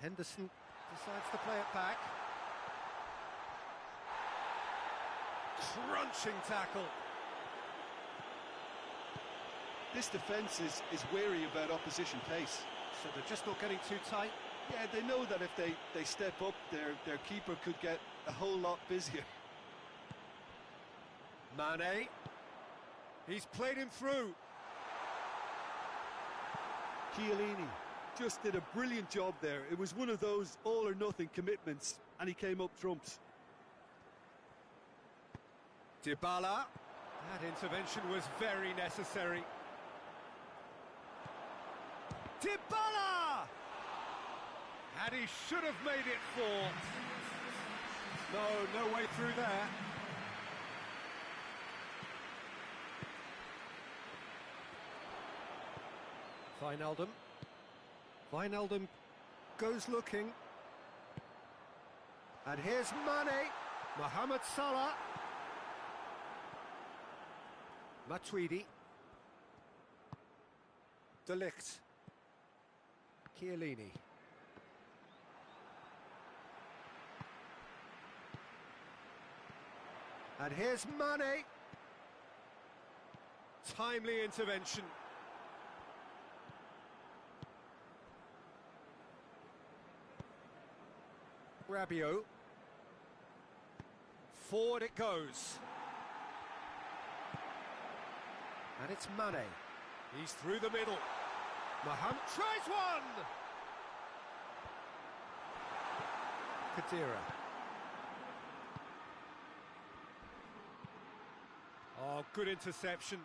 Henderson decides to play it back. Crunching tackle. This defence is wary about opposition pace. So they're just not getting too tight? Yeah, they know that if they step up, their keeper could get a whole lot busier. Mane. He's played him through. Chiellini just did a brilliant job there. It was one of those all-or-nothing commitments, and he came up trumps. Dybala. That intervention was very necessary. Dybala! And he should have made it 4. No way through there. Wijnaldum. Wijnaldum goes looking. And here's Mane. Mohamed Salah. Matuidi. De Ligt. Chiellini. And here's Mane. Timely intervention. Rabiot. Forward it goes. And it's Mane. He's through the middle. Mohamed tries one! Khedira. Oh, good interception.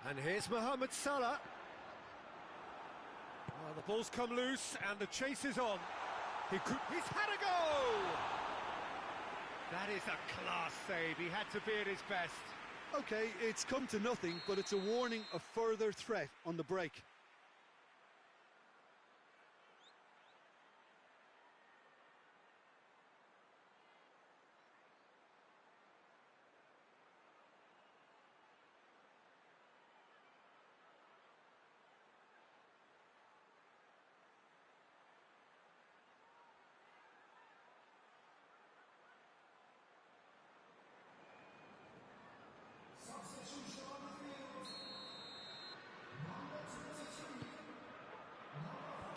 And here's Mohamed Salah. Oh, the ball's come loose and the chase is on. He's had a go! That is a class save. He had to be at his best. Okay, it's come to nothing, but it's a warning of further threat on the break.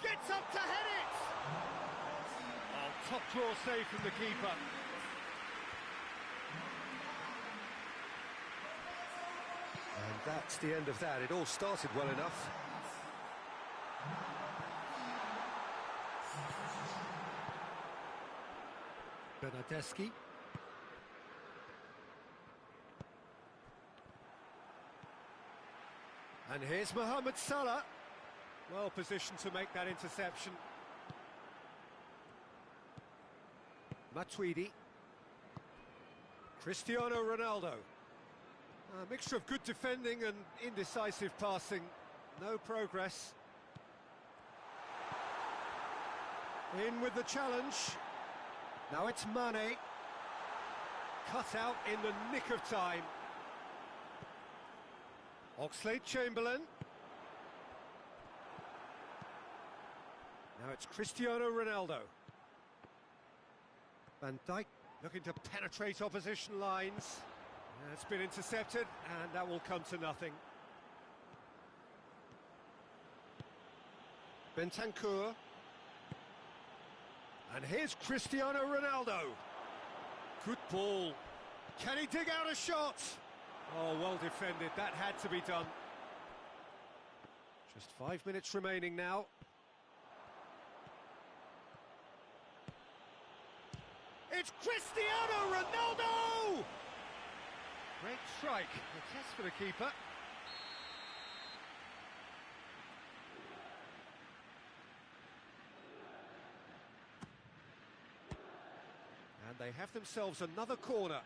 Gets up to head it! Oh, top draw save from the keeper. And that's the end of that. It all started well enough. Bernardeschi. And here's Mohamed Salah. Well positioned to make that interception. Matuidi. Cristiano Ronaldo. A mixture of good defending and indecisive passing. No progress. In with the challenge. Now it's Mane. Cut out in the nick of time. Oxlade-Chamberlain. Now it's Cristiano Ronaldo. Van Dijk looking to penetrate opposition lines. It's been intercepted, and that will come to nothing. Bentancur. And here's Cristiano Ronaldo. Good ball. Can he dig out a shot? Oh, well defended. That had to be done. Just 5 minutes remaining now. It's Cristiano Ronaldo! Great strike. A test for the keeper. And they have themselves another corner.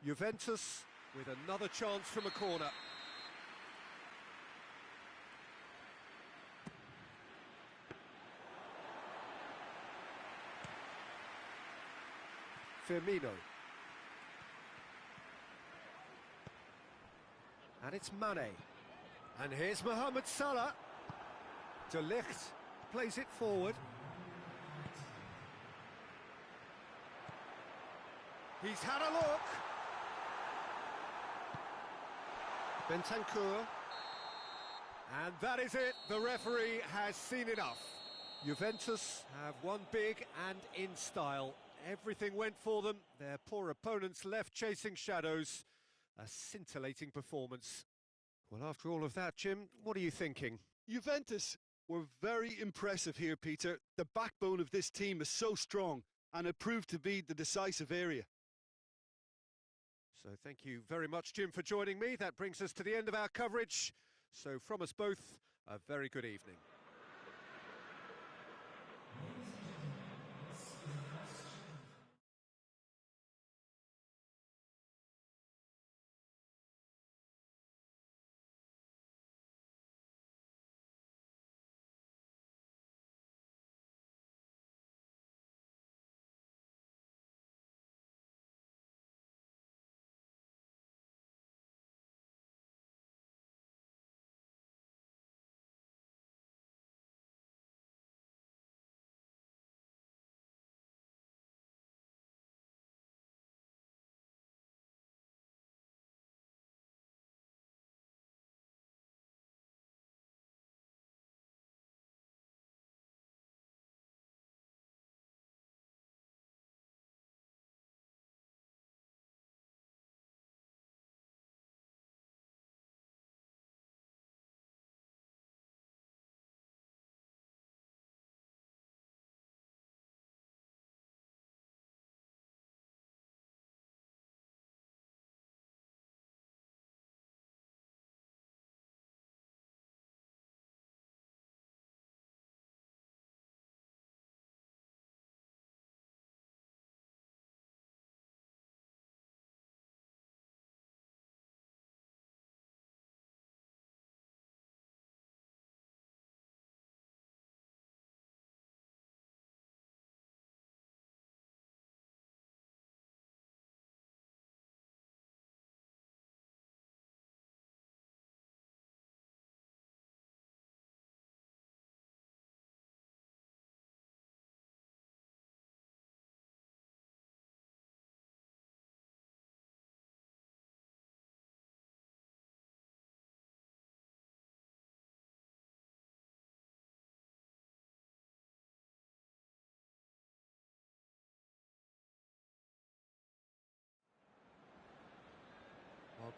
Juventus with another chance from a corner. Firmino. And it's Mane. And here's Mohamed Salah. De Ligt plays it forward. He's had a look. Bentancur. And that is it. The referee has seen enough. Juventus have won big and in style. Everything went for them. Their poor opponents left chasing shadows. A scintillating performance. Well, after all of that, Jim, what are you thinking? Juventus were very impressive here, Peter. The backbone of this team is so strong, and it proved to be the decisive area. So thank you very much, Jim, for joining me. That brings us to the end of our coverage. So from us both, a very good evening.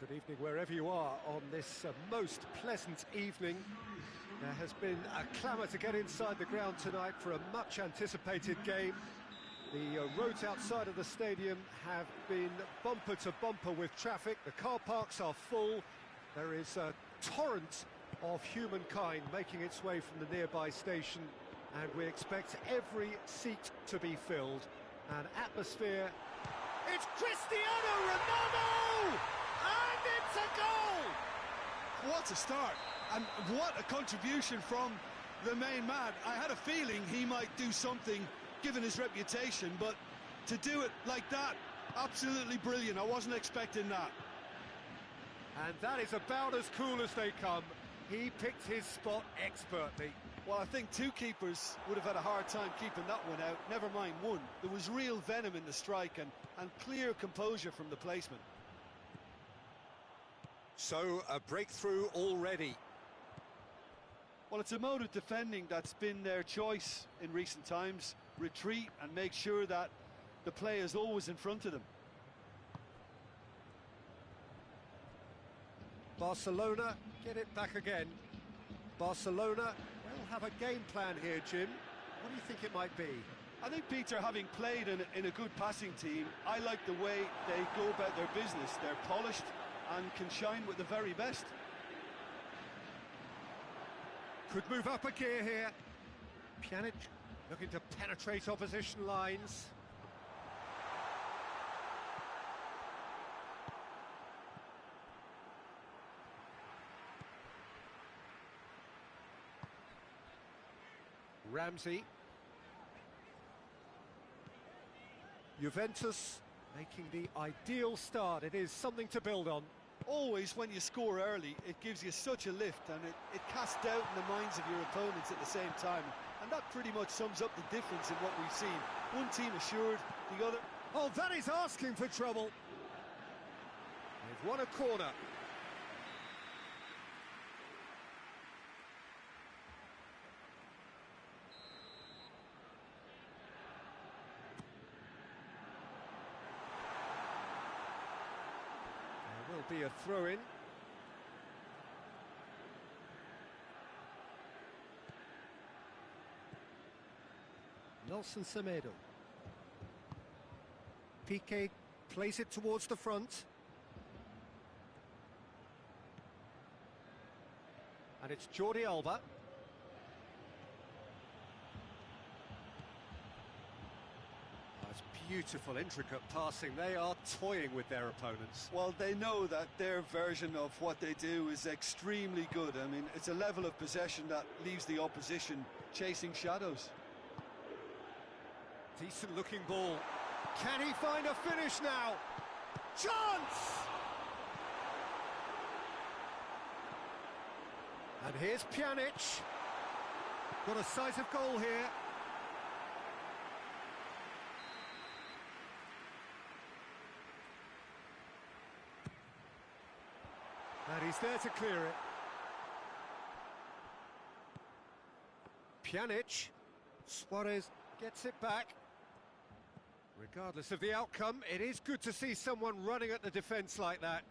Good evening wherever you are on this most pleasant evening. There has been a clamour to get inside the ground tonight for a much-anticipated game. The roads outside of the stadium have been bumper to bumper with traffic. The car parks are full. There is a torrent of humankind making its way from the nearby station, and we expect every seat to be filled. An atmosphere... It's Cristiano Ronaldo! And it's a goal! What a start, and what a contribution from the main man. I had a feeling he might do something given his reputation, but to do it like that, absolutely brilliant. I wasn't expecting that. And that is about as cool as they come. He picked his spot expertly. Well, I think two keepers would have had a hard time keeping that one out, never mind one. There was real venom in the strike and clear composure from the placement. So, a breakthrough already. Well, it's a mode of defending that's been their choice in recent times. Retreat and make sure that the play is always in front of them. Barcelona get it back again. Barcelona will have a game plan here, Jim. What do you think it might be? I think, Peter, having played in a good passing team, I like the way they go about their business. They're polished and can shine with the very best. Could move up a gear here. Pjanic looking to penetrate opposition lines. Ramsey. Juventus making the ideal start. It is something to build on. Always, when you score early, it gives you such a lift, and it casts doubt in the minds of your opponents at the same time. And that pretty much sums up the difference in what we've seen. One team assured, the other... Oh, that is asking for trouble. They've won a corner. Will be a throw-in. Nelson Semedo. Piqué plays it towards the front. And it's Jordi Alba. Beautiful, intricate passing. They are toying with their opponents. Well, they know that their version of what they do is extremely good. I mean, it's a level of possession that leaves the opposition chasing shadows. Decent looking ball. Can he find a finish now? Chance! And here's Pjanic. Got a sight of goal here. And he's there to clear it. Pjanic. Suarez gets it back. Regardless of the outcome, it is good to see someone running at the defence like that.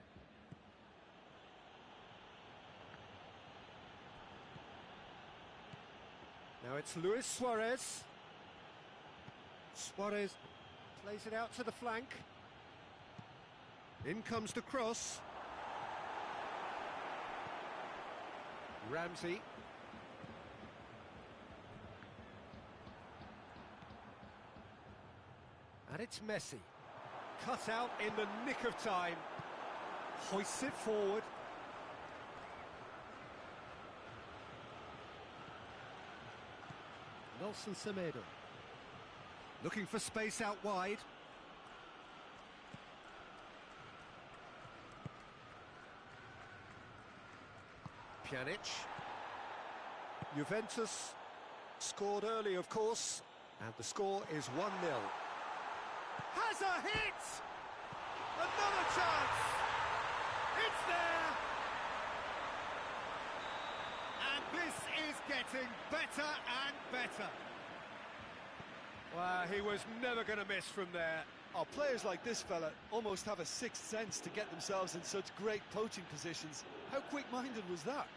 Now it's Luis Suarez. Suarez plays it out to the flank. In comes the cross. Ramsey. And it's Messi. Cut out in the nick of time. Hoists it forward. Nelson Semedo. Looking for space out wide. Pjanic. Juventus scored early, of course, and the score is 1-0. Has a hit! Another chance! It's there! And this is getting better and better. Well, he was never going to miss from there. Oh, players like this fella almost have a sixth sense to get themselves in such great poaching positions. How quick-minded was that?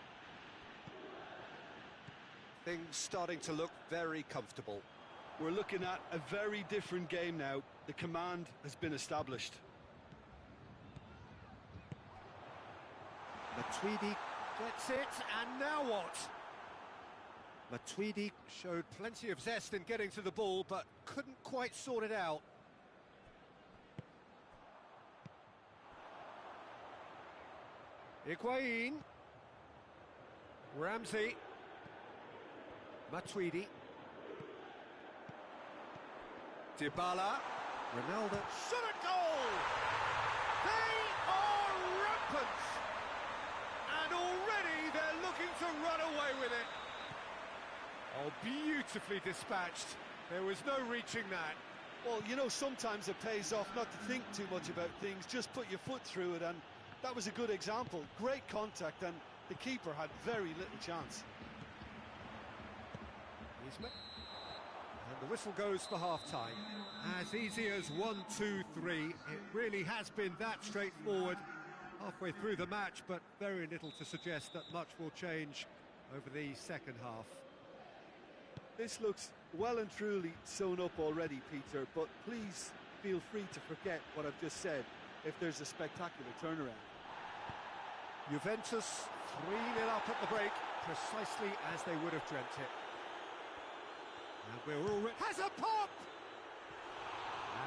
Things starting to look very comfortable. We're looking at a very different game now. The command has been established. Matuidi gets it, and now what? Matuidi showed plenty of zest in getting to the ball, but couldn't quite sort it out. Higuain. Ramsey. Matuidi. Dybala. Ronaldo. Shot a goal! They are rampant! And already they're looking to run away with it. Oh, beautifully dispatched. There was no reaching that. Well, you know, sometimes it pays off not to think too much about things, just put your foot through it, and that was a good example. Great contact, and the keeper had very little chance. And the whistle goes for half-time. As easy as 1, 2, 3. It really has been that straightforward halfway through the match, but very little to suggest that much will change over the second half. This looks well and truly sewn up already, Peter, but please feel free to forget what I've just said if there's a spectacular turnaround. Juventus 3-0 up at the break, precisely as they would have dreamt it. And we're already... Has a pop!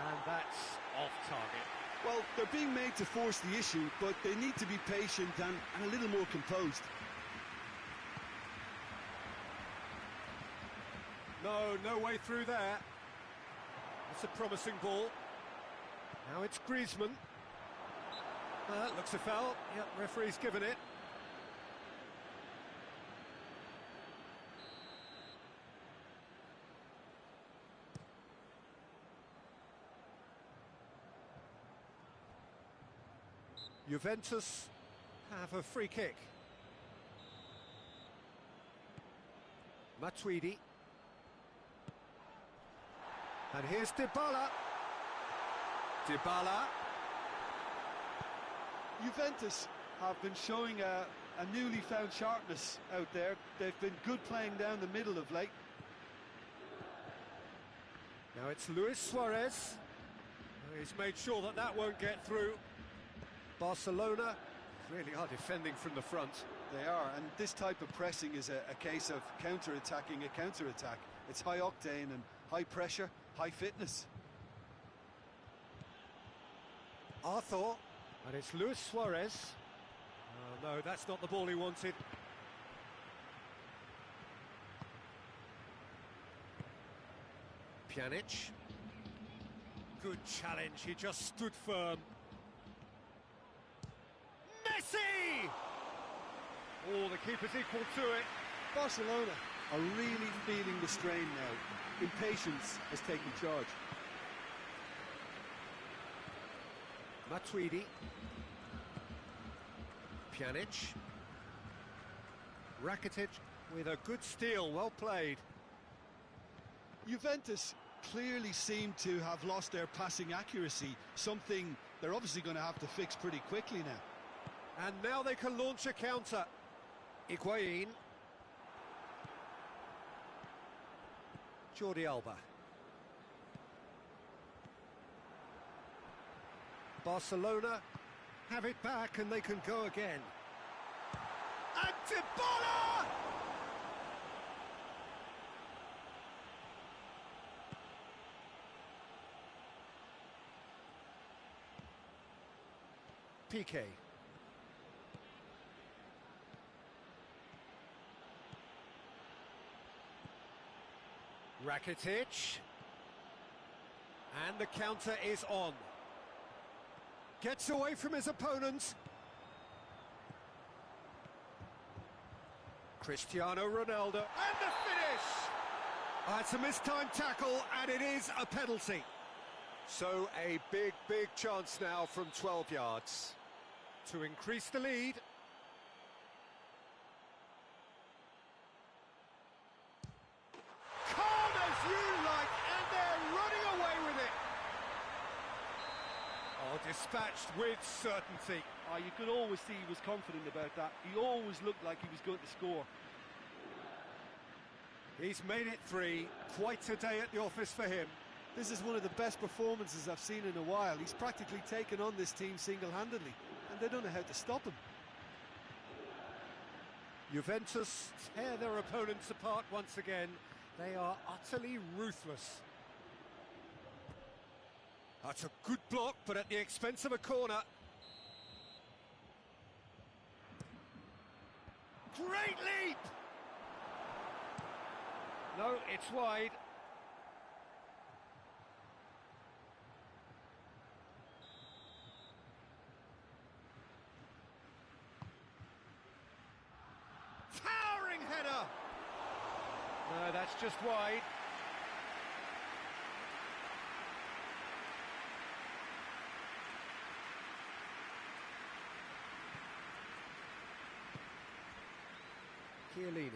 And that's off target. Well, they're being made to force the issue, but they need to be patient and a little more composed. No way through there. It's a promising ball. Now it's Griezmann. Looks a foul. Yep, referee's given it. Juventus have a free kick. Matuidi. And here's Dybala. Dybala. Juventus have been showing a newly found sharpness out there. They've been good playing down the middle of late. Now it's Luis Suarez. He's made sure that that won't get through. Barcelona really are defending from the front. They are, and this type of pressing is a case of counter-attacking a counter-attack. It's high octane and high pressure, high fitness. Arthur, and it's Luis Suarez. Oh, no, that's not the ball he wanted. Pjanic. Good challenge, he just stood firm. Messi! Oh, the keeper's equal to it. Barcelona are really feeling the strain now. Impatience has taken charge. Matuidi. Pjanic. Rakitic with a good steal, well played. Juventus clearly seem to have lost their passing accuracy, something they're obviously going to have to fix pretty quickly now. And now they can launch a counter. Higuain. Jordi Alba. Barcelona have it back and they can go again. And Dybala! Piqué. Rakitic. And the counter is on. Gets away from his opponent. Cristiano Ronaldo. And the finish! It's a mistimed tackle, and it is a penalty. So a big chance now from 12 yards to increase the lead. Calm as you like, and there dispatched with certainty. You could always see he was confident about that. He always looked like he was going to score. He's made it 3. Quite a day at the office for him. This is one of the best performances I've seen in a while. He's practically taken on this team single-handedly, and they don't know how to stop him. Juventus tear their opponents apart once again. They are utterly ruthless. That's a good block, but at the expense of a corner. Great leap! No, it's wide. Towering header! No, that's just wide. Chiellini.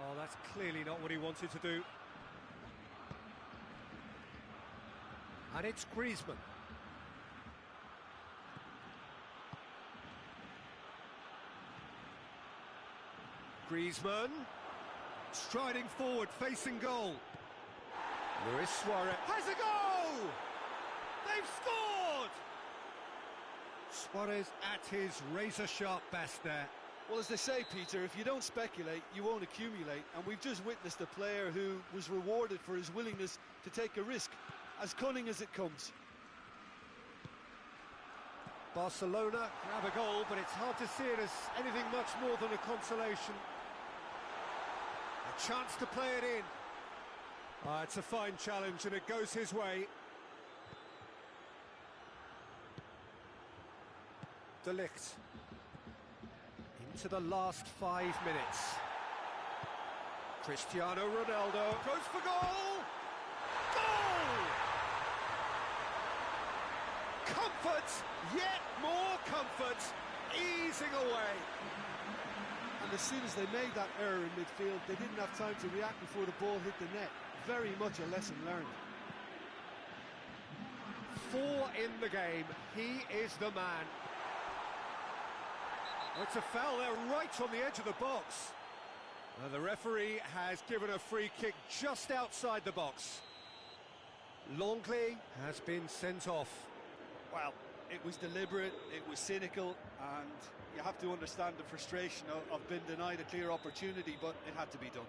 Oh, that's clearly not what he wanted to do. And it's Griezmann. Griezmann, striding forward, facing goal. Luis Suarez has a goal! They've scored! Suarez at his razor-sharp best there. Well, as they say, Peter, if you don't speculate, you won't accumulate. And we've just witnessed a player who was rewarded for his willingness to take a risk, as cunning as it comes. Barcelona grab a goal, but it's hard to see it as anything much more than a consolation. A chance to play it in. It's a fine challenge, and it goes his way. De Ligt. Into the last 5 minutes. Cristiano Ronaldo goes for goal! Goal! Comfort, yet more comfort, easing away. And as soon as they made that error in midfield, they didn't have time to react before the ball hit the net. Very much a lesson learned. 4 in the game, he is the man. Oh, it's a foul there, right on the edge of the box. The referee has given a free kick just outside the box. Longley has been sent off. Well, it was deliberate, it was cynical, and you have to understand the frustration of being denied a clear opportunity, but it had to be done.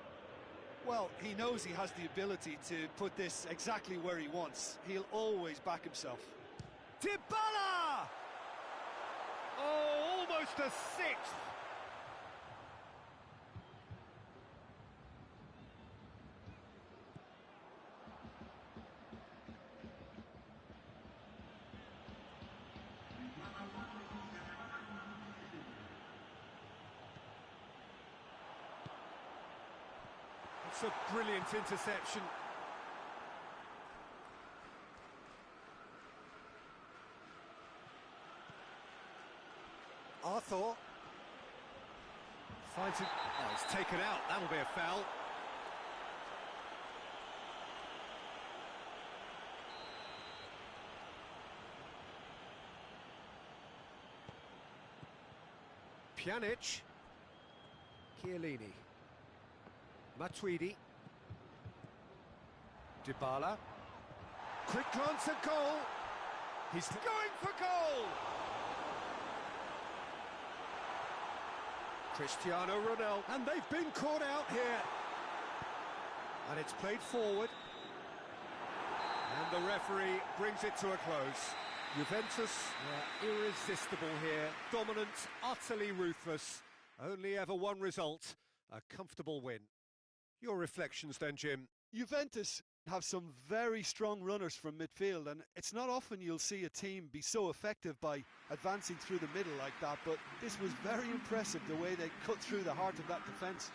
Well, he knows he has the ability to put this exactly where he wants. He'll always back himself. Dybala! Oh, almost a 6th. It's a brilliant interception. Arthur finds it. Oh, it's taken out. That'll be a foul. Pjanic. Chiellini. Matuidi. Dybala. Quick glance at goal. He's going for goal. Cristiano Ronaldo, and they've been caught out here. And it's played forward. And the referee brings it to a close. Juventus were irresistible here. Dominant, utterly ruthless. Only ever one result, a comfortable win. Your reflections then, Jim? Juventus have some very strong runners from midfield, and it's not often you'll see a team be so effective by advancing through the middle like that, but this was very impressive, the way they cut through the heart of that defence.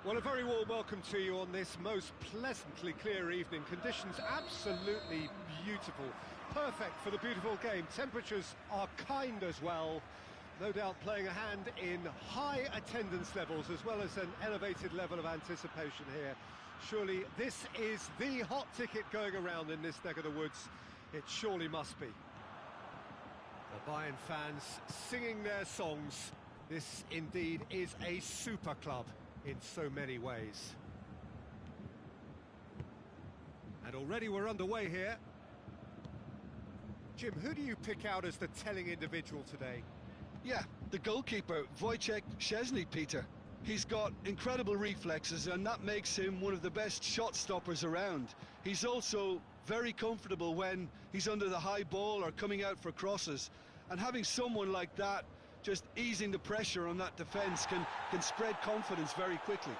Well, a very warm welcome to you on this most pleasantly clear evening. Conditions absolutely beautiful. Perfect for the beautiful game. Temperatures are kind as well. No doubt playing a hand in high attendance levels as well as an elevated level of anticipation here. Surely this is the hot ticket going around in this neck of the woods. It surely must be. The Bayern fans singing their songs. This indeed is a super club in so many ways. And already we're underway here. Jim, who do you pick out as the telling individual today? Yeah, the goalkeeper, Wojciech Szczesny, Peter. He's got incredible reflexes and that makes him one of the best shot stoppers around. He's also very comfortable when he's under the high ball or coming out for crosses. And having someone like that just easing the pressure on that defence can spread confidence very quickly.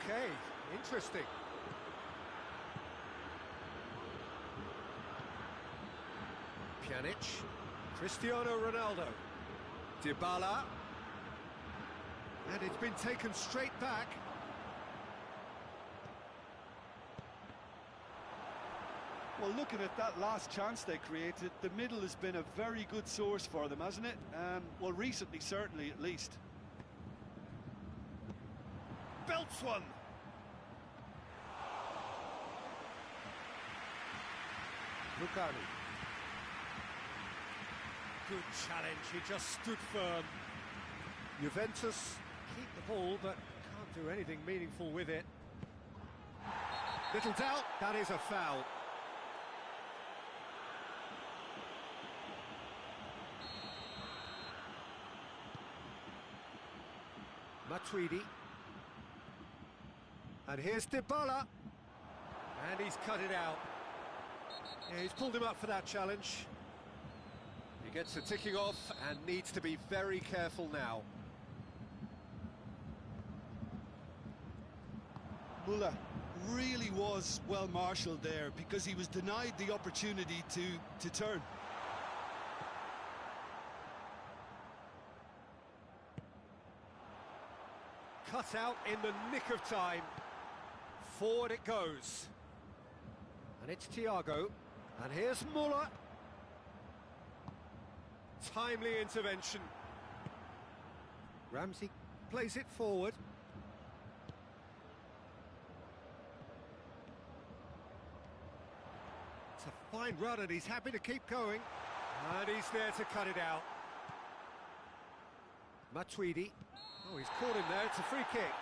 Okay, interesting. Pjanic, Cristiano Ronaldo, Dybala, and it's been taken straight back. Well, looking at that last chance they created, the middle has been a very good source for them, hasn't it? Well, recently, certainly, at least. Belts one. Lucani. Good challenge, he just stood firm. Juventus keep the ball, but can't do anything meaningful with it. Little doubt, that is a foul. Matuidi. And here's Dybala. And he's cut it out. Yeah, he's pulled him up for that challenge. He gets the ticking off and needs to be very careful now. Muller really was well marshalled there because he was denied the opportunity to turn. Cut out in the nick of time. Forward it goes. And it's Thiago. And here's Muller. Timely intervention. Ramsey plays it forward. It's a fine run and he's happy to keep going. And he's there to cut it out. Matuidi. Oh, he's caught him there, it's a free kick.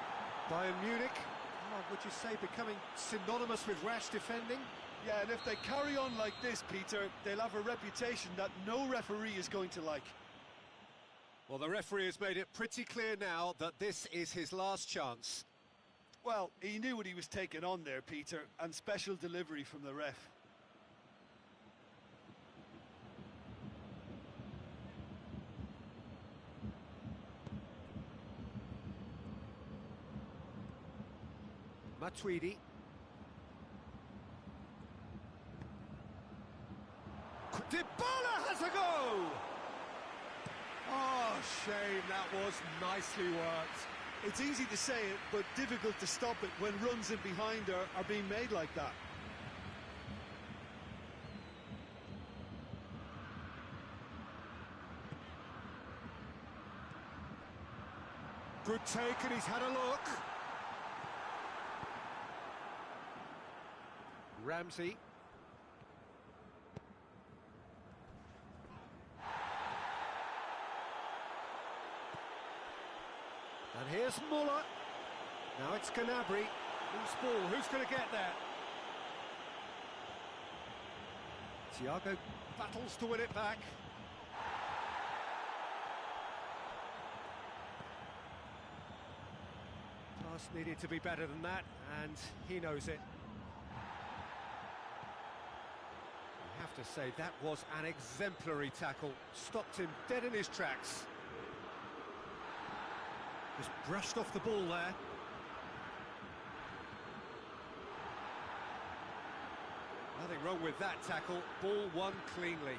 Bayern Munich, would you say becoming synonymous with rash defending? Yeah, and if they carry on like this, Peter, they'll have a reputation that no referee is going to like. Well, the referee has made it pretty clear now that this is his last chance. Well, he knew what he was taking on there, Peter, and special delivery from the ref. Matuidi. Dybala has a go! Oh, shame, that was nicely worked. It's easy to say it, but difficult to stop it when runs in behind are being made like that. Good take, and he's had a look. Ramsey. And here's Muller. Now it's Gnabry. Loose ball, who's going to get there? Thiago battles to win it back. Pass needed to be better than that, and he knows it. I have to say, that was an exemplary tackle. Stopped him dead in his tracks. Just brushed off the ball there. Nothing wrong with that tackle. Ball won cleanly.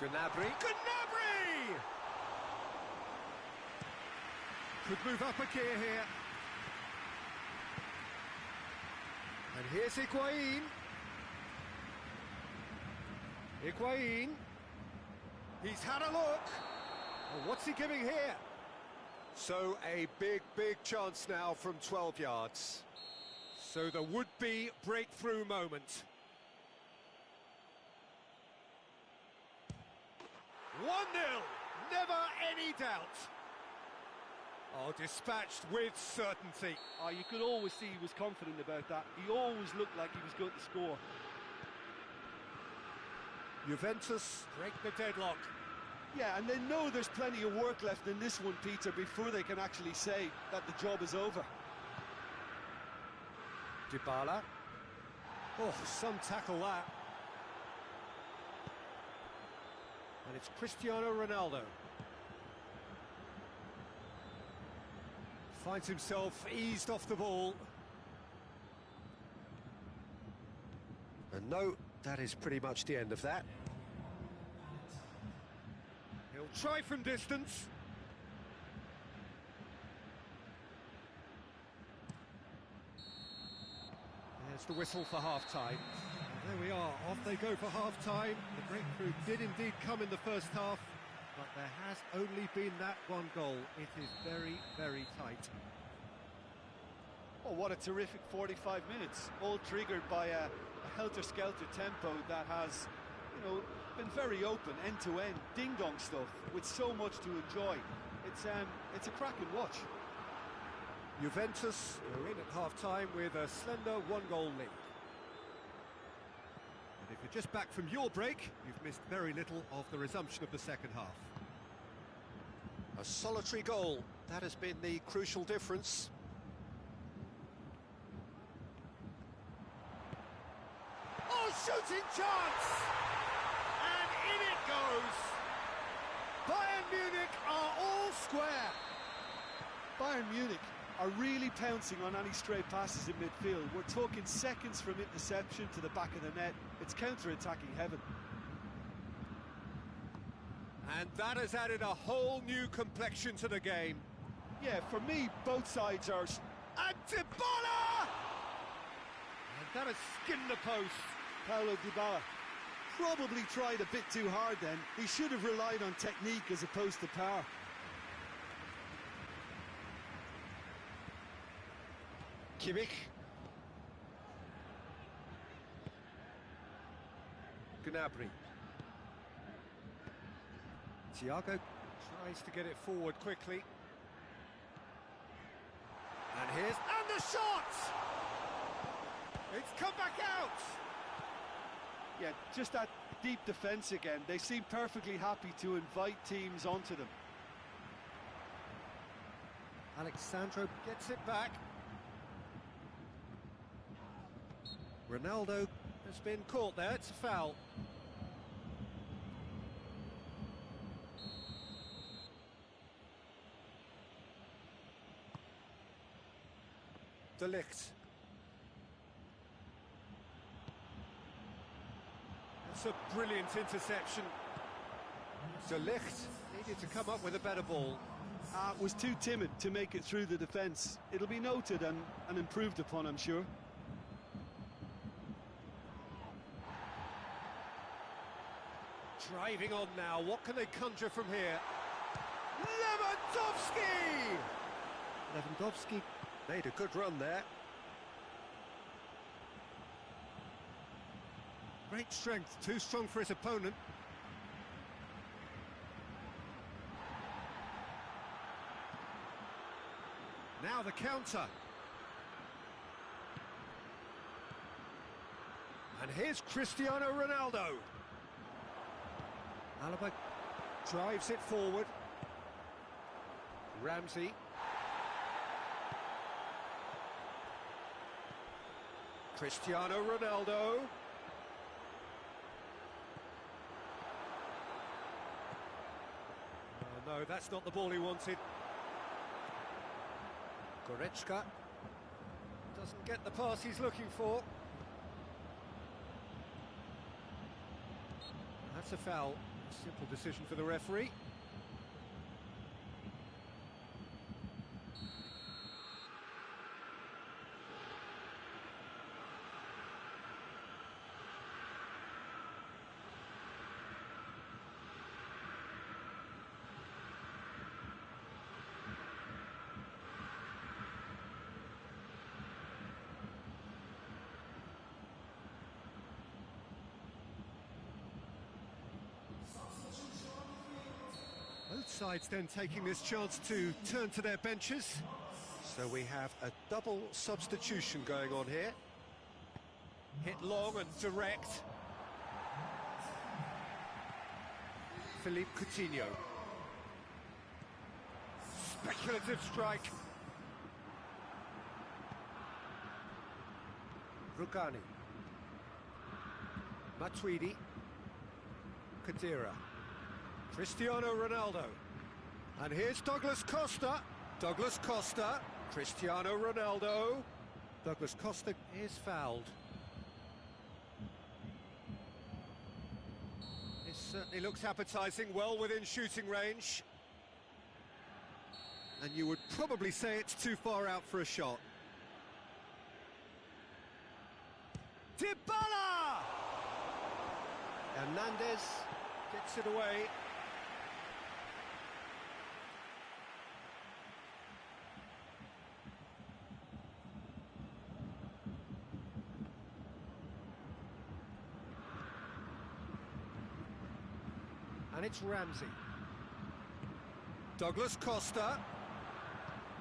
Gnabry. Gnabry! Could move up a gear here. And here's Higuain. Higuain. He's had a look. Well, what's he giving here? So a big chance now from 12 yards. So the would-be breakthrough moment. 1-0, never any doubt. Oh, dispatched with certainty. Oh, you could always see he was confident about that. He always looked like he was going to score. Juventus break the deadlock. Yeah, and they know there's plenty of work left in this one, Peter, before they can actually say that the job is over. Dybala. Oh, some tackle that. And it's Cristiano Ronaldo. Finds himself eased off the ball. And no, that is pretty much the end of that. He'll try from distance. There's the whistle for half-time. There we are, off they go for half-time. The breakthrough did indeed come in the first half, but there has only been that one goal. It is very tight. Oh, what a terrific 45 minutes, all triggered by a helter-skelter tempo that has, you know, been very open, end-to-end, ding-dong stuff, with so much to enjoy. It's a cracking watch. Juventus are in at half-time with a slender one-goal lead. And if you're just back from your break, you've missed very little of the resumption of the second half. A solitary goal, that has been the crucial difference. Oh, shooting chance! And in it goes! Bayern Munich are all square! Bayern Munich are really pouncing on any stray passes in midfield. We're talking seconds from interception to the back of the net. It's counter-attacking heaven. And that has added a whole new complexion to the game. Yeah, for me, both sides are... And Dybala! And that has skinned the post. Paulo Dybala probably tried a bit too hard then. He should have relied on technique as opposed to power. Kimmich. Gnabry. Thiago tries to get it forward quickly. And the shot! It's come back out! Yeah, just that deep defence again. They seem perfectly happy to invite teams onto them. Alexandro gets it back. Ronaldo has been caught there, it's a foul. De Ligt. That's a brilliant interception. De Ligt needed to come up with a better ball. Was too timid to make it through the defence. It'll be noted and improved upon, I'm sure. Driving on now, what can they conjure from here? Lewandowski! Lewandowski made a good run there. Great strength, too strong for his opponent. Now the counter. And here's Cristiano Ronaldo. Alaba drives it forward. Ramsey. Cristiano Ronaldo. Oh no, that's not the ball he wanted. Goretzka doesn't get the pass he's looking for. That's a foul. Simple decision for the referee. Sides then taking this chance to turn to their benches. So we have a double substitution going on here. Hit long and direct. Philippe Coutinho. Speculative strike. Rugani. Matuidi. Kadira. Cristiano Ronaldo. And here's Douglas Costa. Douglas Costa. Cristiano Ronaldo. Douglas Costa is fouled. It certainly looks appetising, well within shooting range. And you would probably say it's too far out for a shot. Dybala! Hernandez gets it away. And it's Ramsey. Douglas Costa.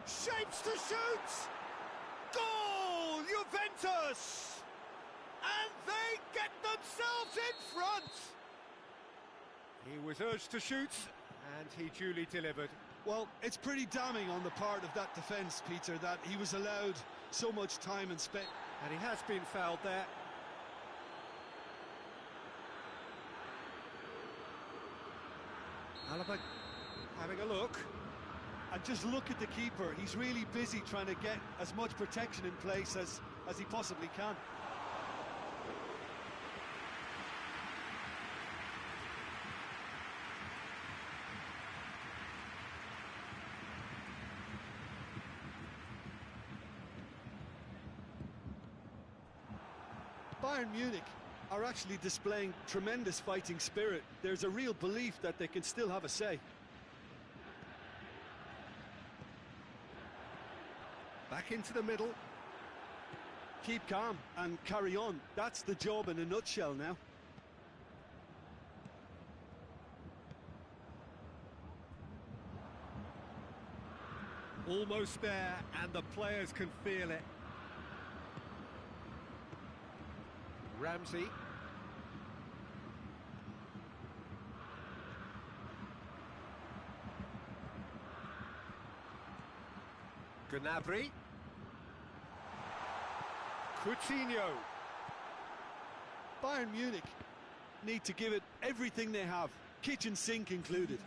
Shapes to shoot! Goal! Juventus! And they get themselves in front! He was urged to shoot, and he duly delivered. Well, it's pretty damning on the part of that defence, Peter, that he was allowed so much time and space. And he has been fouled there. Alaba having a look. And just look at the keeper. He's really busy trying to get as much protection in place as he possibly can. Bayern Munich are actually displaying tremendous fighting spirit. There's a real belief that they can still have a say. Back into the middle. Keep calm and carry on. That's the job in a nutshell now. Almost there, and the players can feel it. Ramsey. Gnabry. Coutinho. Bayern Munich need to give it everything they have, kitchen sink included.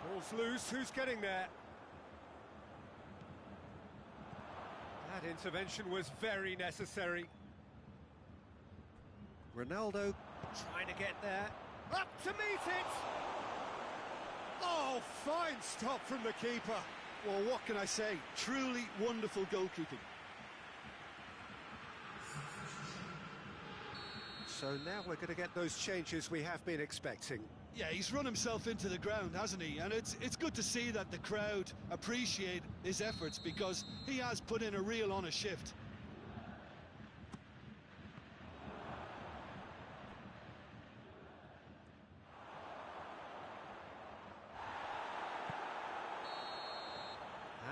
Ball's loose, who's getting there? That intervention was very necessary. Ronaldo trying to get there. Up to meet it! Oh, fine stop from the keeper. Well, what can I say? Truly wonderful goalkeeping. So now we're going to get those changes we have been expecting. Yeah, he's run himself into the ground, hasn't he? And it's good to see that the crowd appreciate his efforts, because he has put in a real honest shift.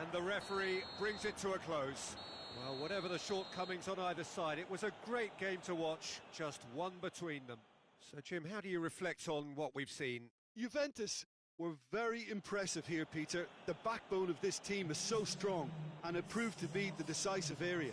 And the referee brings it to a close. Well, whatever the shortcomings on either side, it was a great game to watch, just one between them. So, Jim, how do you reflect on what we've seen? Juventus were very impressive here, Peter. The backbone of this team is so strong, and it proved to be the decisive area.